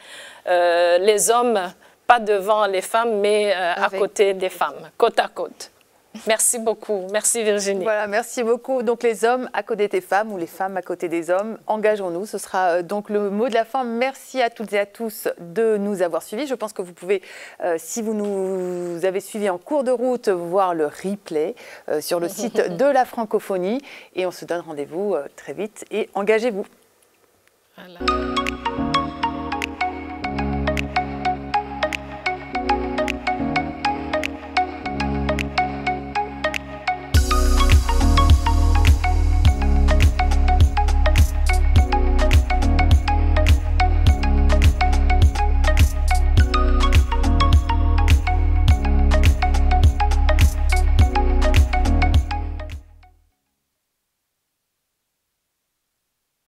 Speaker 2: Les hommes, pas devant les femmes, mais à côté des femmes, côte à côte. Merci beaucoup. Merci Virginie.
Speaker 1: Voilà, merci beaucoup. Donc les hommes à côté des femmes ou les femmes à côté des hommes, engageons-nous. Ce sera donc le mot de la fin. Merci à toutes et à tous de nous avoir suivis. Je pense que vous pouvez, si vous nous avez suivis en cours de route, voir le replay sur le site de la francophonie. Et on se donne rendez-vous très vite et engagez-vous.
Speaker 2: Voilà.